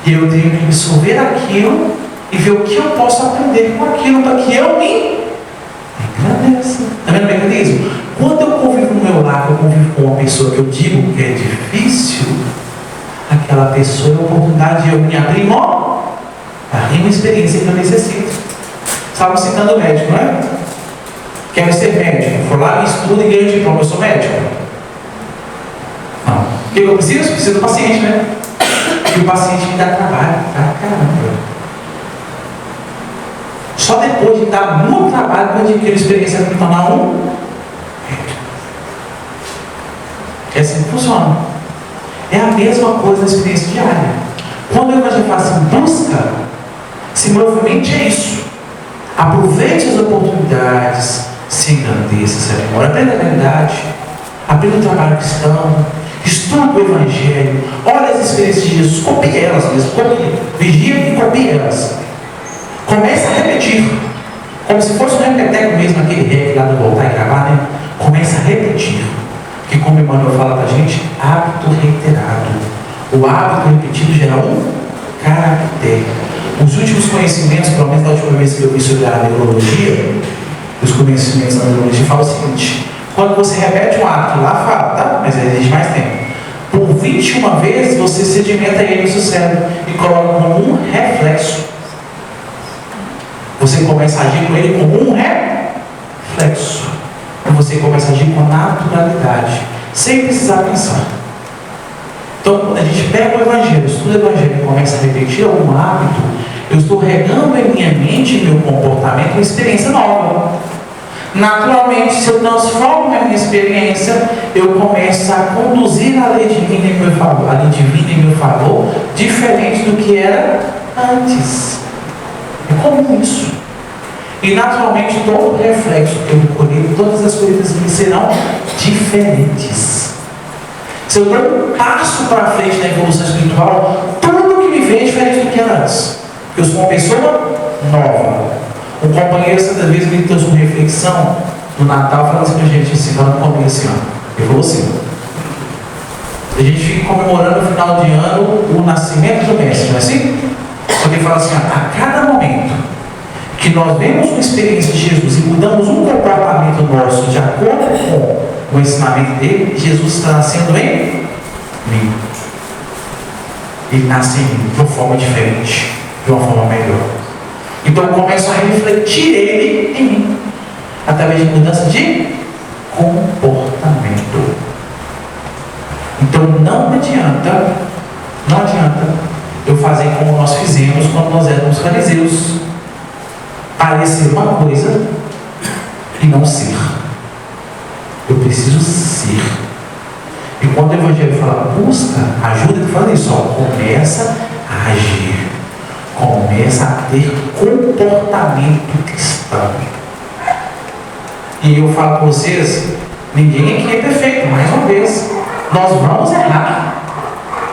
E eu tenho que absorver aquilo e ver o que eu posso aprender com aquilo para que eu me engrandeça. Está vendo o mecanismo? Quando eu convivo no meu lar, eu convivo com uma pessoa que eu digo que é difícil, aquela pessoa é a oportunidade de eu me aprimorar. Tem uma experiência que eu necessito. Estávamos citando o médico, não é? Quero ser médico. For lá, me estudo e ganho diploma. Eu sou médico. Não. que eu preciso? Preciso do paciente, né? E o paciente me dá trabalho, tá? Caramba. Só depois de dar muito trabalho que eu adquiro experiência para me tornar um médico. É assim que funciona. É a mesma coisa na experiência diária. Quando o Evangelho fala assim, busca, se movimente é isso. Aproveite as oportunidades, se engrandeça, se aprimore, aprenda a realidade, aprenda o trabalho cristão, estuda o Evangelho, olha as experiências de Jesus, copie elas mesmo, copie, vigia e copie elas. Comece a repetir, como se fosse um repeteco mesmo, aquele rec lá do voltar e gravar, né? Comece a repetir, que como o Emmanuel fala pra gente, hábito reiterado. O hábito repetido gera um caráter. Os últimos conhecimentos, pelo menos da última vez que eu vi sobre a neurologia, os conhecimentos da neurologia falam o seguinte: quando você repete um hábito, lá fala, tá? Mas exige mais tempo. Por 21 vezes você sedimenta ele no seu cérebro e coloca como um reflexo. Você começa a agir com ele como um reflexo. E você começa a agir com naturalidade, sem precisar pensar. Então, quando a gente pega o Evangelho, estuda o Evangelho e começa a repetir algum hábito, eu estou regando em minha mente e meu comportamento uma experiência nova. Naturalmente, se eu transformo a minha experiência, eu começo a conduzir a lei divina em meu favor, diferente do que era antes. É comum isso. E naturalmente, todo reflexo que eu colher, todas as coisas me serão diferentes. Se eu dou um passo para frente na evolução espiritual, tudo que me vê é diferente do que era antes. Eu sou uma pessoa nova. Um companheiro, certa vez, me trouxe uma reflexão no Natal, falando assim para a gente, ensinando comigo esse ano. Ele falou assim: a gente fica comemorando no final de ano o nascimento do Mestre, não é assim? Só que ele fala assim: a cada momento que nós vemos uma experiência de Jesus e mudamos um comportamento nosso de acordo com o ensinamento dele, Jesus está nascendo em mim. Ele nasce em mim de uma forma diferente, de uma forma melhor. Então eu começo a refletir ele em mim, através de mudança de comportamento. Então não adianta eu fazer como nós fizemos quando nós éramos fariseus, parecer uma coisa e não ser. Eu preciso ser. E quando o Evangelho fala busca, ajuda, ele fala isso, ó, começa a agir, começa a ter comportamento cristão. E eu falo com vocês, ninguém aqui é perfeito, mais uma vez, nós vamos errar.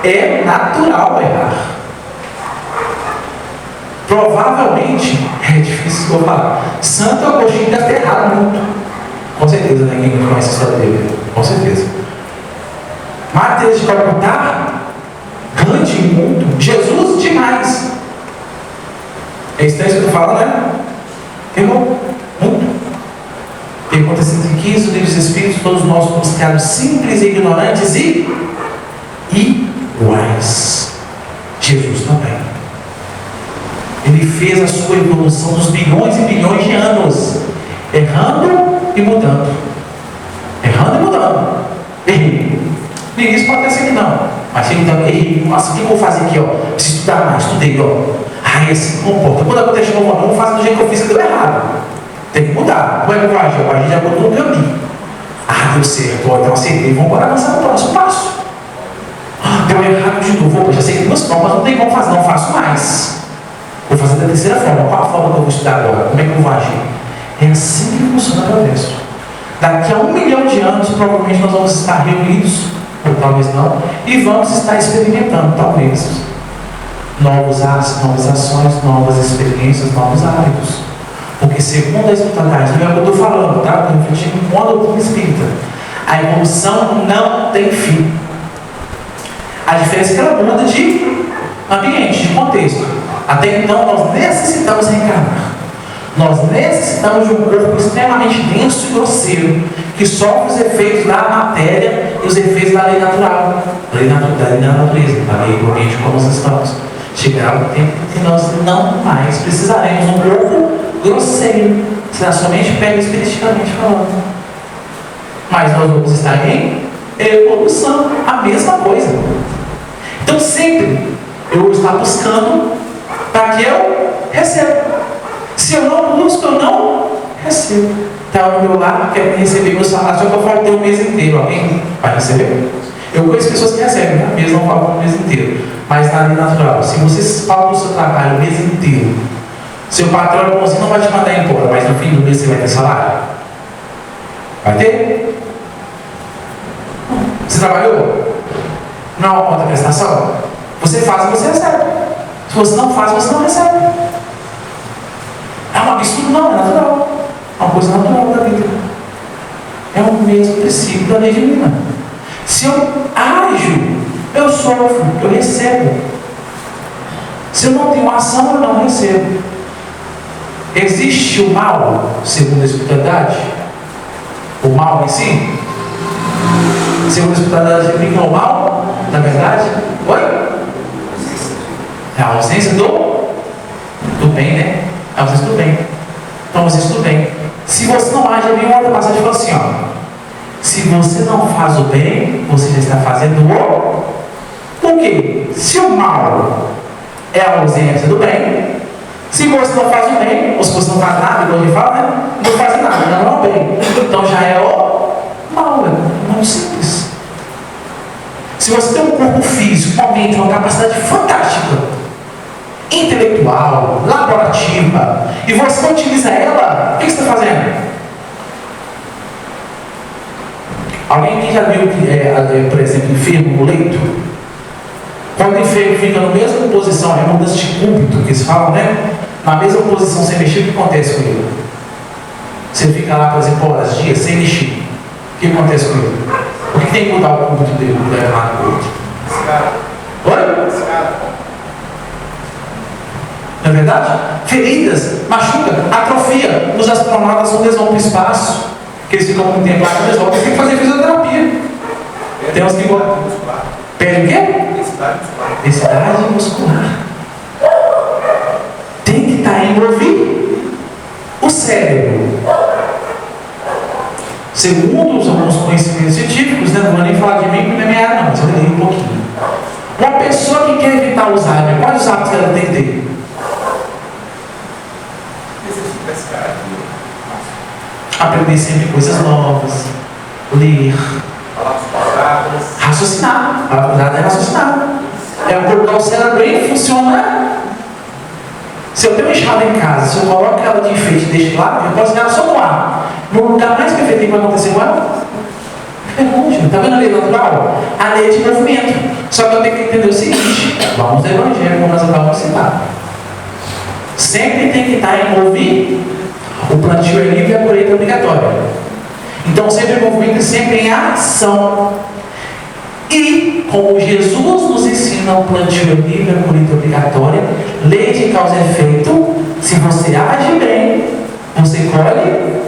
É natural errar. Provavelmente, é difícil eu falar, Santo Agostinho deve ter errado muito. Com certeza, né? Quem conhece a história dele, com certeza. Madre Teresa de Calcutá, grande muito. Jesus, demais. É estranho isso que eu falo, né? Errou muito. Pergunta 115 do Livro dos Espíritos: todos nós fomos criados simples e ignorantes e iguais. Jesus também. Ele fez a sua evolução dos bilhões e bilhões de anos, errando e mudando. Errando e mudando. Errei. No início pode ser que não. Mas ele também errei. Nossa, o que eu vou fazer aqui? Ó? Preciso estudar mais, estudei. Aí assim comporta. Quando acontece de novo, não faço do jeito que eu fiz, que deu errado. Tem que mudar. Como é que eu vou agir? Eu vou agir de acordo com o caminho. Deu certo. Então acertei. Vamos embora avançar no próximo passo. Deu errado de novo. Já sei que duas formas não tem como fazer. Não faço mais. Vou fazer da terceira forma. Qual a forma que eu vou estudar agora? Como é que eu vou agir? É assim que funciona o progresso. Daqui a 1 milhão de anos, provavelmente nós vamos estar reunidos, ou talvez não, e vamos estar experimentando, talvez, novos atos, novas ações, novas experiências, novos hábitos. Porque segundo a espiritualidade, não é o que eu estou falando, tá? Estou refletindo com a doutrina espírita. A evolução não tem fim. A diferença é que ela muda de ambiente, de contexto. Até então, nós necessitamos reencarnar. Nós necessitamos de um corpo extremamente denso e grosseiro, que sofre os efeitos da matéria e os efeitos da lei natural, da lei da natureza, da lei do ambiente como nós estamos. Chegará o tempo que nós não mais precisaremos de um corpo grosseiro, será somente pego espiritisticamente falando. Mas nós vamos estar em evolução, a mesma coisa. Então sempre eu vou estar buscando para que eu receba. Se eu não busco, eu não recebo. Está ao meu lado, quer receber meu salário, só que eu faltei o mês inteiro. Alguém vai receber? Eu conheço pessoas que recebem, né? Mesmo não falam o mês inteiro. Mas na lei natural, se você fala o seu trabalho o mês inteiro, seu patrão é bonzinho, não vai te mandar embora, mas no fim do mês você vai ter salário? Vai ter? Você trabalhou? Não é uma conta prestação? Você faz, você recebe. Se você não faz, você não recebe. É um absurdo? Não, é natural. É uma coisa natural da vida. É o mesmo princípio da lei divina. Se eu ajo, eu sofro, eu recebo. Se eu não tenho ação, eu não recebo. Existe o mal, segundo a espiritualidade? O mal em si? Segundo a espiritualidade, significa o mal, na verdade? Oi? É a ausência do bem, né? É a ausência do bem. Então, a ausência do bem. Se você não age, vem uma outra passagem que fala assim, ó. Se você não faz o bem, você já está fazendo o... Por quê? Se o mal é a ausência do bem, se você não faz o bem, ou se você não faz nada, igual a gente fala, né? Não faz nada, não é o bem. Então já é o mal, é muito simples. Se você tem um corpo físico, uma mente, uma capacidade fantástica, intelectual, laborativa, e você não utiliza ela, o que você está fazendo? Alguém aqui já viu, por exemplo, enfermo no leito? Quando o enfermo fica na mesma posição, é mudança de cúbito, que eles falam, né? Na mesma posição, sem mexer, o que acontece com ele? Você fica lá, por exemplo, horas, dias, sem mexer. O que acontece com ele? O que tem que mudar o cúbito dele? Oi? Não é verdade? Feridas, machuca, atrofia. Os astronautas não vão para o espaço, que eles ficam muito tempo lá, eles voltam, tem que fazer fisioterapia. Tem uns que vão. Perde o quê? Densidade muscular. Tem que estar envolvido. O cérebro, segundo alguns conhecimentos científicos, né, não vou nem falar de mim, porque não é minha área, não, mas eu leio um pouquinho. Uma pessoa que quer evitar Alzheimer, quais os hábitos que ela tem que ter? Aprender sempre coisas novas, ler, raciocinar. A verdade é raciocinar. É colocar o cérebro em funcionar. Se eu tenho uma enxada em casa, se eu coloco ela de enfeite e deixo lá, eu posso ganhar só no ar. No lugar mais perfeito que vai acontecer com ela? É longe. Está vendo a lei natural? A lei de movimento. Só que eu tenho que entender o seguinte: vamos ao Evangelho, como nós acabamos de citar. Sempre tem que estar envolvido. O plantio é livre e a colheita é obrigatória. Então, sempre em movimento e sempre em ação. E, como Jesus nos ensina, o plantio é livre e a colheita é obrigatória, lei de causa e efeito. Se você age bem, você colhe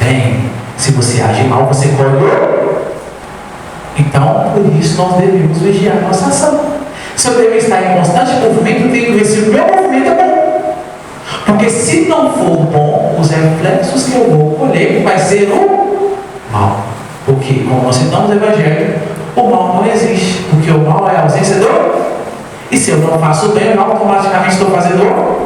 bem. Se você age mal, você colhe. Então, por isso, nós devemos vigiar a nossa ação. Se eu devo estar em constante movimento, eu tenho que ver se o meu movimento é bom. Porque se não for bom, os reflexos que eu vou colher vai ser o mal. Porque, como nós citamos no Evangelho, o mal não existe. Porque o mal é a ausência do... E se eu não faço bem, eu automaticamente estou fazendo o mal.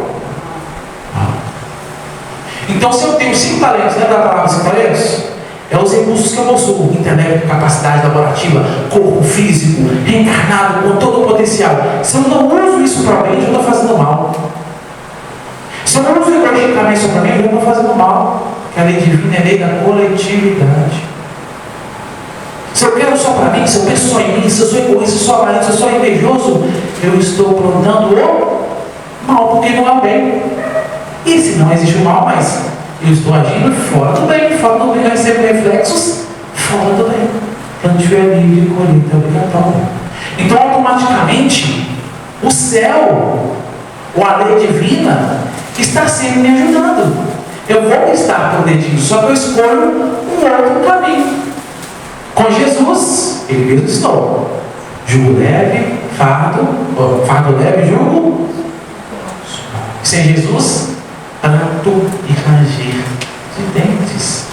Então, se eu tenho 5 talentos, lembra da palavra 5 talentos? É os recursos que eu possuo: intelecto, capacidade laborativa, corpo físico, reencarnado, com todo o potencial. Se eu não uso isso para bem, eu estou fazendo mal. Se eu não uso egoisticamente isso para mim, eu estou fazendo mal. Porque a lei divina é a lei da coletividade. Se eu quero só para mim, se eu penso só em mim, se eu sou egoísta, se eu sou avarento, se eu sou invejoso, eu estou plantando o mal, porque não é o bem. E se não existe o mal, mas eu estou agindo fora do bem, eu recebo reflexos fora do bem. Plantio é livre e colheita é obrigatória. Então, automaticamente, o céu, ou a lei divina, está sempre me ajudando. Eu vou estar progredindo, só que eu escolho um outro caminho. Com Jesus, ele mesmo estou. Jugo leve, fardo leve, jugo. Sem Jesus, pranto e ranger de dentes.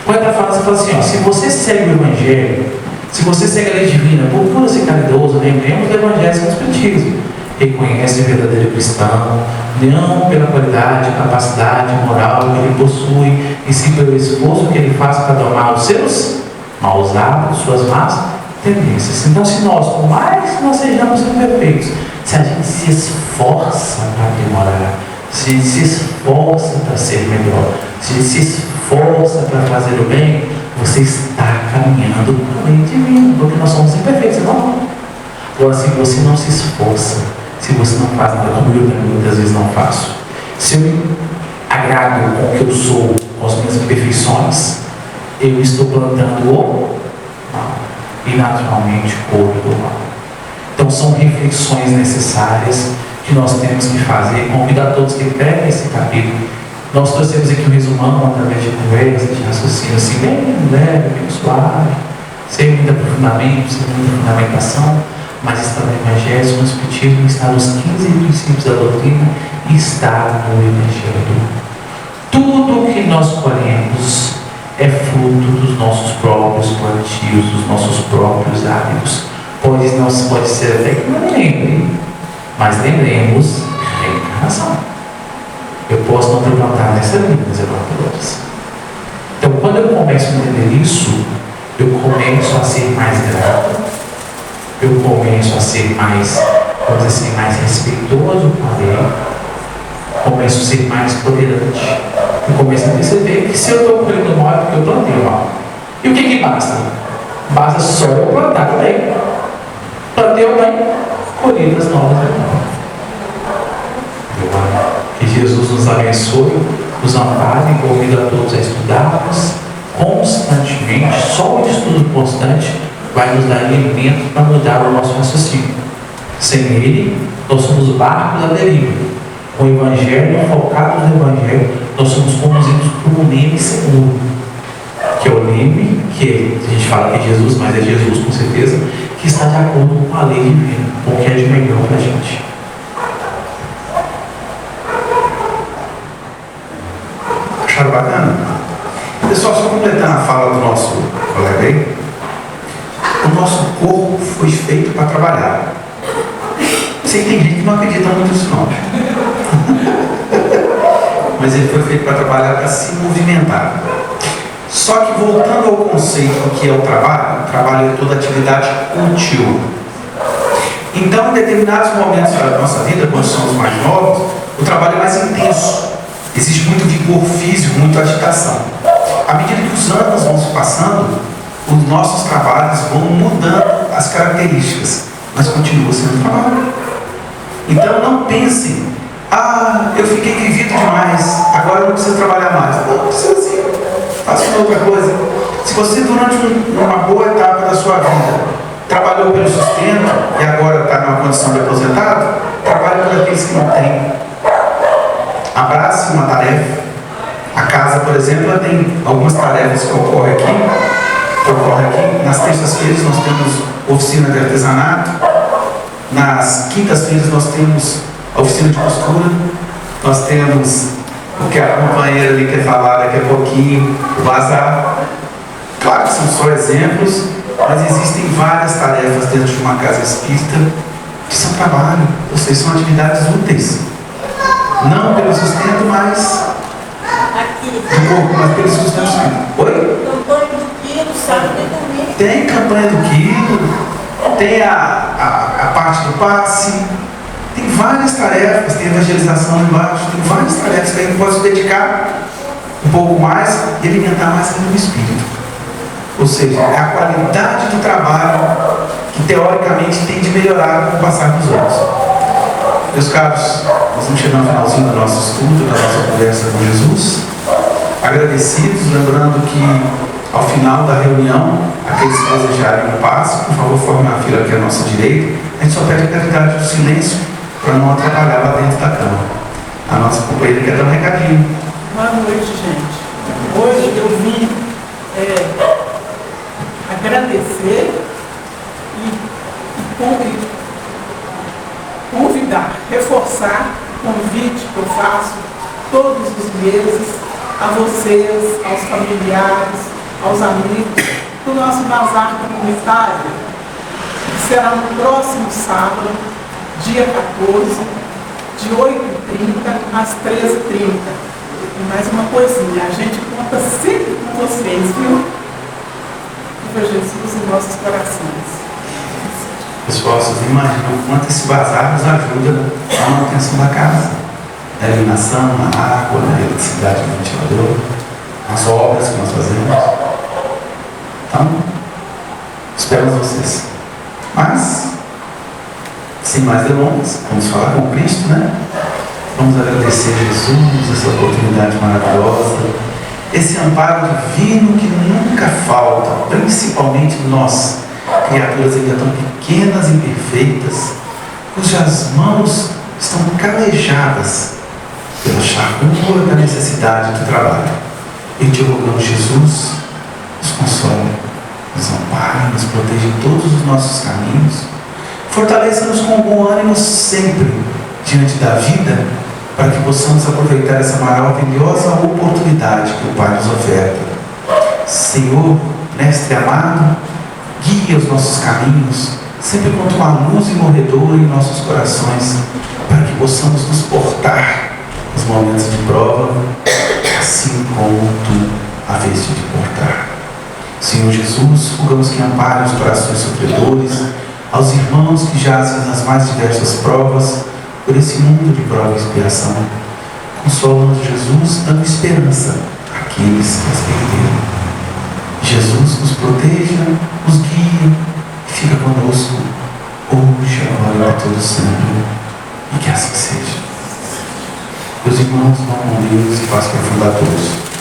Quando a frase fala assim, ó, se você segue o Evangelho, Se você segue a lei divina, por pura ser caridoso, lembremos do Evangelho do Espiritismo. Reconhece o verdadeiro cristão, não pela qualidade, capacidade moral que ele possui, e sim pelo esforço que ele faz para domar os seus maus hábitos, suas más tendências. Então, se nós, por mais que nós sejamos imperfeitos, se a gente se esforça para aprimorar, se a gente se esforça para ser melhor, se a gente se esforça para fazer o bem, você está caminhando para o bem divino, porque nós somos imperfeitos, não? Agora, se você não se esforça, se você não faz nada, como eu também muitas vezes não faço, se eu me agrado com o que eu sou, com as minhas imperfeições, eu estou plantando o mal, e naturalmente colho do mal. Então são reflexões necessárias que nós temos que fazer. Convido a todos que peguem esse capítulo. Nós trouxemos aqui um resumão através de conversa, de raciocínio assim, bem leve, bem suave, sem muito aprofundamento, sem muita fundamentação, mas está no Evangelho, no Espiritismo, está nos 15 princípios da doutrina e está no Evangelho. Tudo que nós colhemos é fruto dos nossos próprios plantios, dos nossos próprios hábitos. Pode ser até que não lembre, mas lembremos reencarnação. Eu posso não ter plantado nessa vida, mas eu planto outras. Então, quando eu começo a entender isso, eu começo a ser mais grato, eu começo a ser mais, vamos dizer assim, mais respeitoso com a lei, começo a ser mais tolerante. Eu começo a perceber que se eu estou colhendo mal é porque eu plantei o mal. E o que basta? Basta só eu plantar o bem. Plantei o bem, colhidas novas é mal. Que Jesus nos abençoe, nos ampare e convida a todos a estudarmos constantemente. Só o estudo constante vai nos dar alimento para mudar o nosso raciocínio. Sem ele, nós somos barcos da deriva. Com o Evangelho, focados no Evangelho, nós somos conduzidos por um leme seguro, que é o leme, que a gente fala que é Jesus, mas é Jesus com certeza, que está de acordo com a lei divina, com o que é de melhor para a gente. Acharam bacana? Pessoal, só completando a fala do nosso colega aí, o nosso corpo foi feito para trabalhar. Sei que tem gente que não acredita muito nisso não. Mas ele foi feito para trabalhar, para se movimentar. Só que voltando ao conceito que é o trabalho é toda atividade útil. Então, em determinados momentos da nossa vida, quando somos mais novos, o trabalho é mais intenso. Existe muito vigor físico, muita agitação. À medida que os anos vão se passando, os nossos trabalhos vão mudando as características, mas continua sendo trabalho. Então não pense, eu fiquei vivido demais, agora eu não preciso trabalhar mais. Não precisa sim, faça outra coisa. Se você durante uma boa etapa da sua vida trabalhou pelo sustento e agora está numa condição de aposentado, trabalhe por aqueles que não têm. Abrace uma tarefa. A casa, por exemplo, ela tem algumas tarefas que ocorrem aqui. Nas terças-feiras nós temos oficina de artesanato. Nas quintas-feiras nós temos a oficina de costura. Nós temos o que a companheira ali quer falar daqui a pouquinho, o bazar. Claro que são só exemplos, mas existem várias tarefas dentro de uma casa espírita que são trabalho, ou seja, são atividades úteis. Não pelo sustento, mas do corpo, mas pelo sustento espírita. Oi? Campanha do quilo, sábado e domingo. Tem campanha do quilo, tem a parte do passe, tem várias tarefas, tem evangelização embaixo, tem várias tarefas que a gente pode se dedicar um pouco mais e alimentar mais ainda o espírito. Ou seja, é a qualidade do trabalho que teoricamente tem de melhorar com o passar dos anos. Meus caros, nós estamos chegando ao finalzinho do nosso estudo, da nossa conversa com Jesus. Agradecidos, lembrando que ao final da reunião, aqueles que desejarem um passo, por favor, formem a fila aqui à nossa direita. A gente só pede a claridade do silêncio para não atrapalhar lá dentro da cama. A nossa companheira quer dar um recadinho. Boa noite, gente. Hoje eu vim agradecer e convidar, reforçar o convite que eu faço todos os meses a vocês, aos familiares, aos amigos, do nosso bazar comunitário, que será no próximo sábado, dia 14, de 8h30 às 13h30. E mais uma coisinha, a gente conta sempre com vocês, viu? Viva Jesus em nossos corações. Pessoal, vocês não imaginam o quanto esse bazar nos ajuda na manutenção da casa, na iluminação, na água, na eletricidade, no ventilador, nas obras que nós fazemos. Então, esperamos vocês. Mas, sem mais delongas, vamos falar com Cristo, né? Vamos agradecer a Jesus, essa oportunidade maravilhosa, esse amparo divino que nunca falta, principalmente nós, criaturas ainda tão pequenas e imperfeitas, cujas mãos estão calejadas pela charrua da necessidade do trabalho. E te rogamos, Jesus, nos console, nos ampare, nos proteja em todos os nossos caminhos, fortaleça-nos com bom ânimo sempre diante da vida, para que possamos aproveitar essa maravilhosa oportunidade que o Pai nos oferta. Senhor, Mestre amado, guia os nossos caminhos, sempre com tua luz imorredora em nossos corações, para que possamos nos portar nos momentos de prova, assim como tu haveste de portar. Senhor Jesus, rogamos que ampare os corações sofredores, aos irmãos que jazem nas mais diversas provas, por esse mundo de prova e expiação. Consola-nos, Jesus, dando esperança àqueles que as perderam. Jesus nos proteja, nos guia e fica conosco, hoje, agora e para todo sempre. E que assim seja. Meus irmãos, vão com Deus e paz profunda a todos.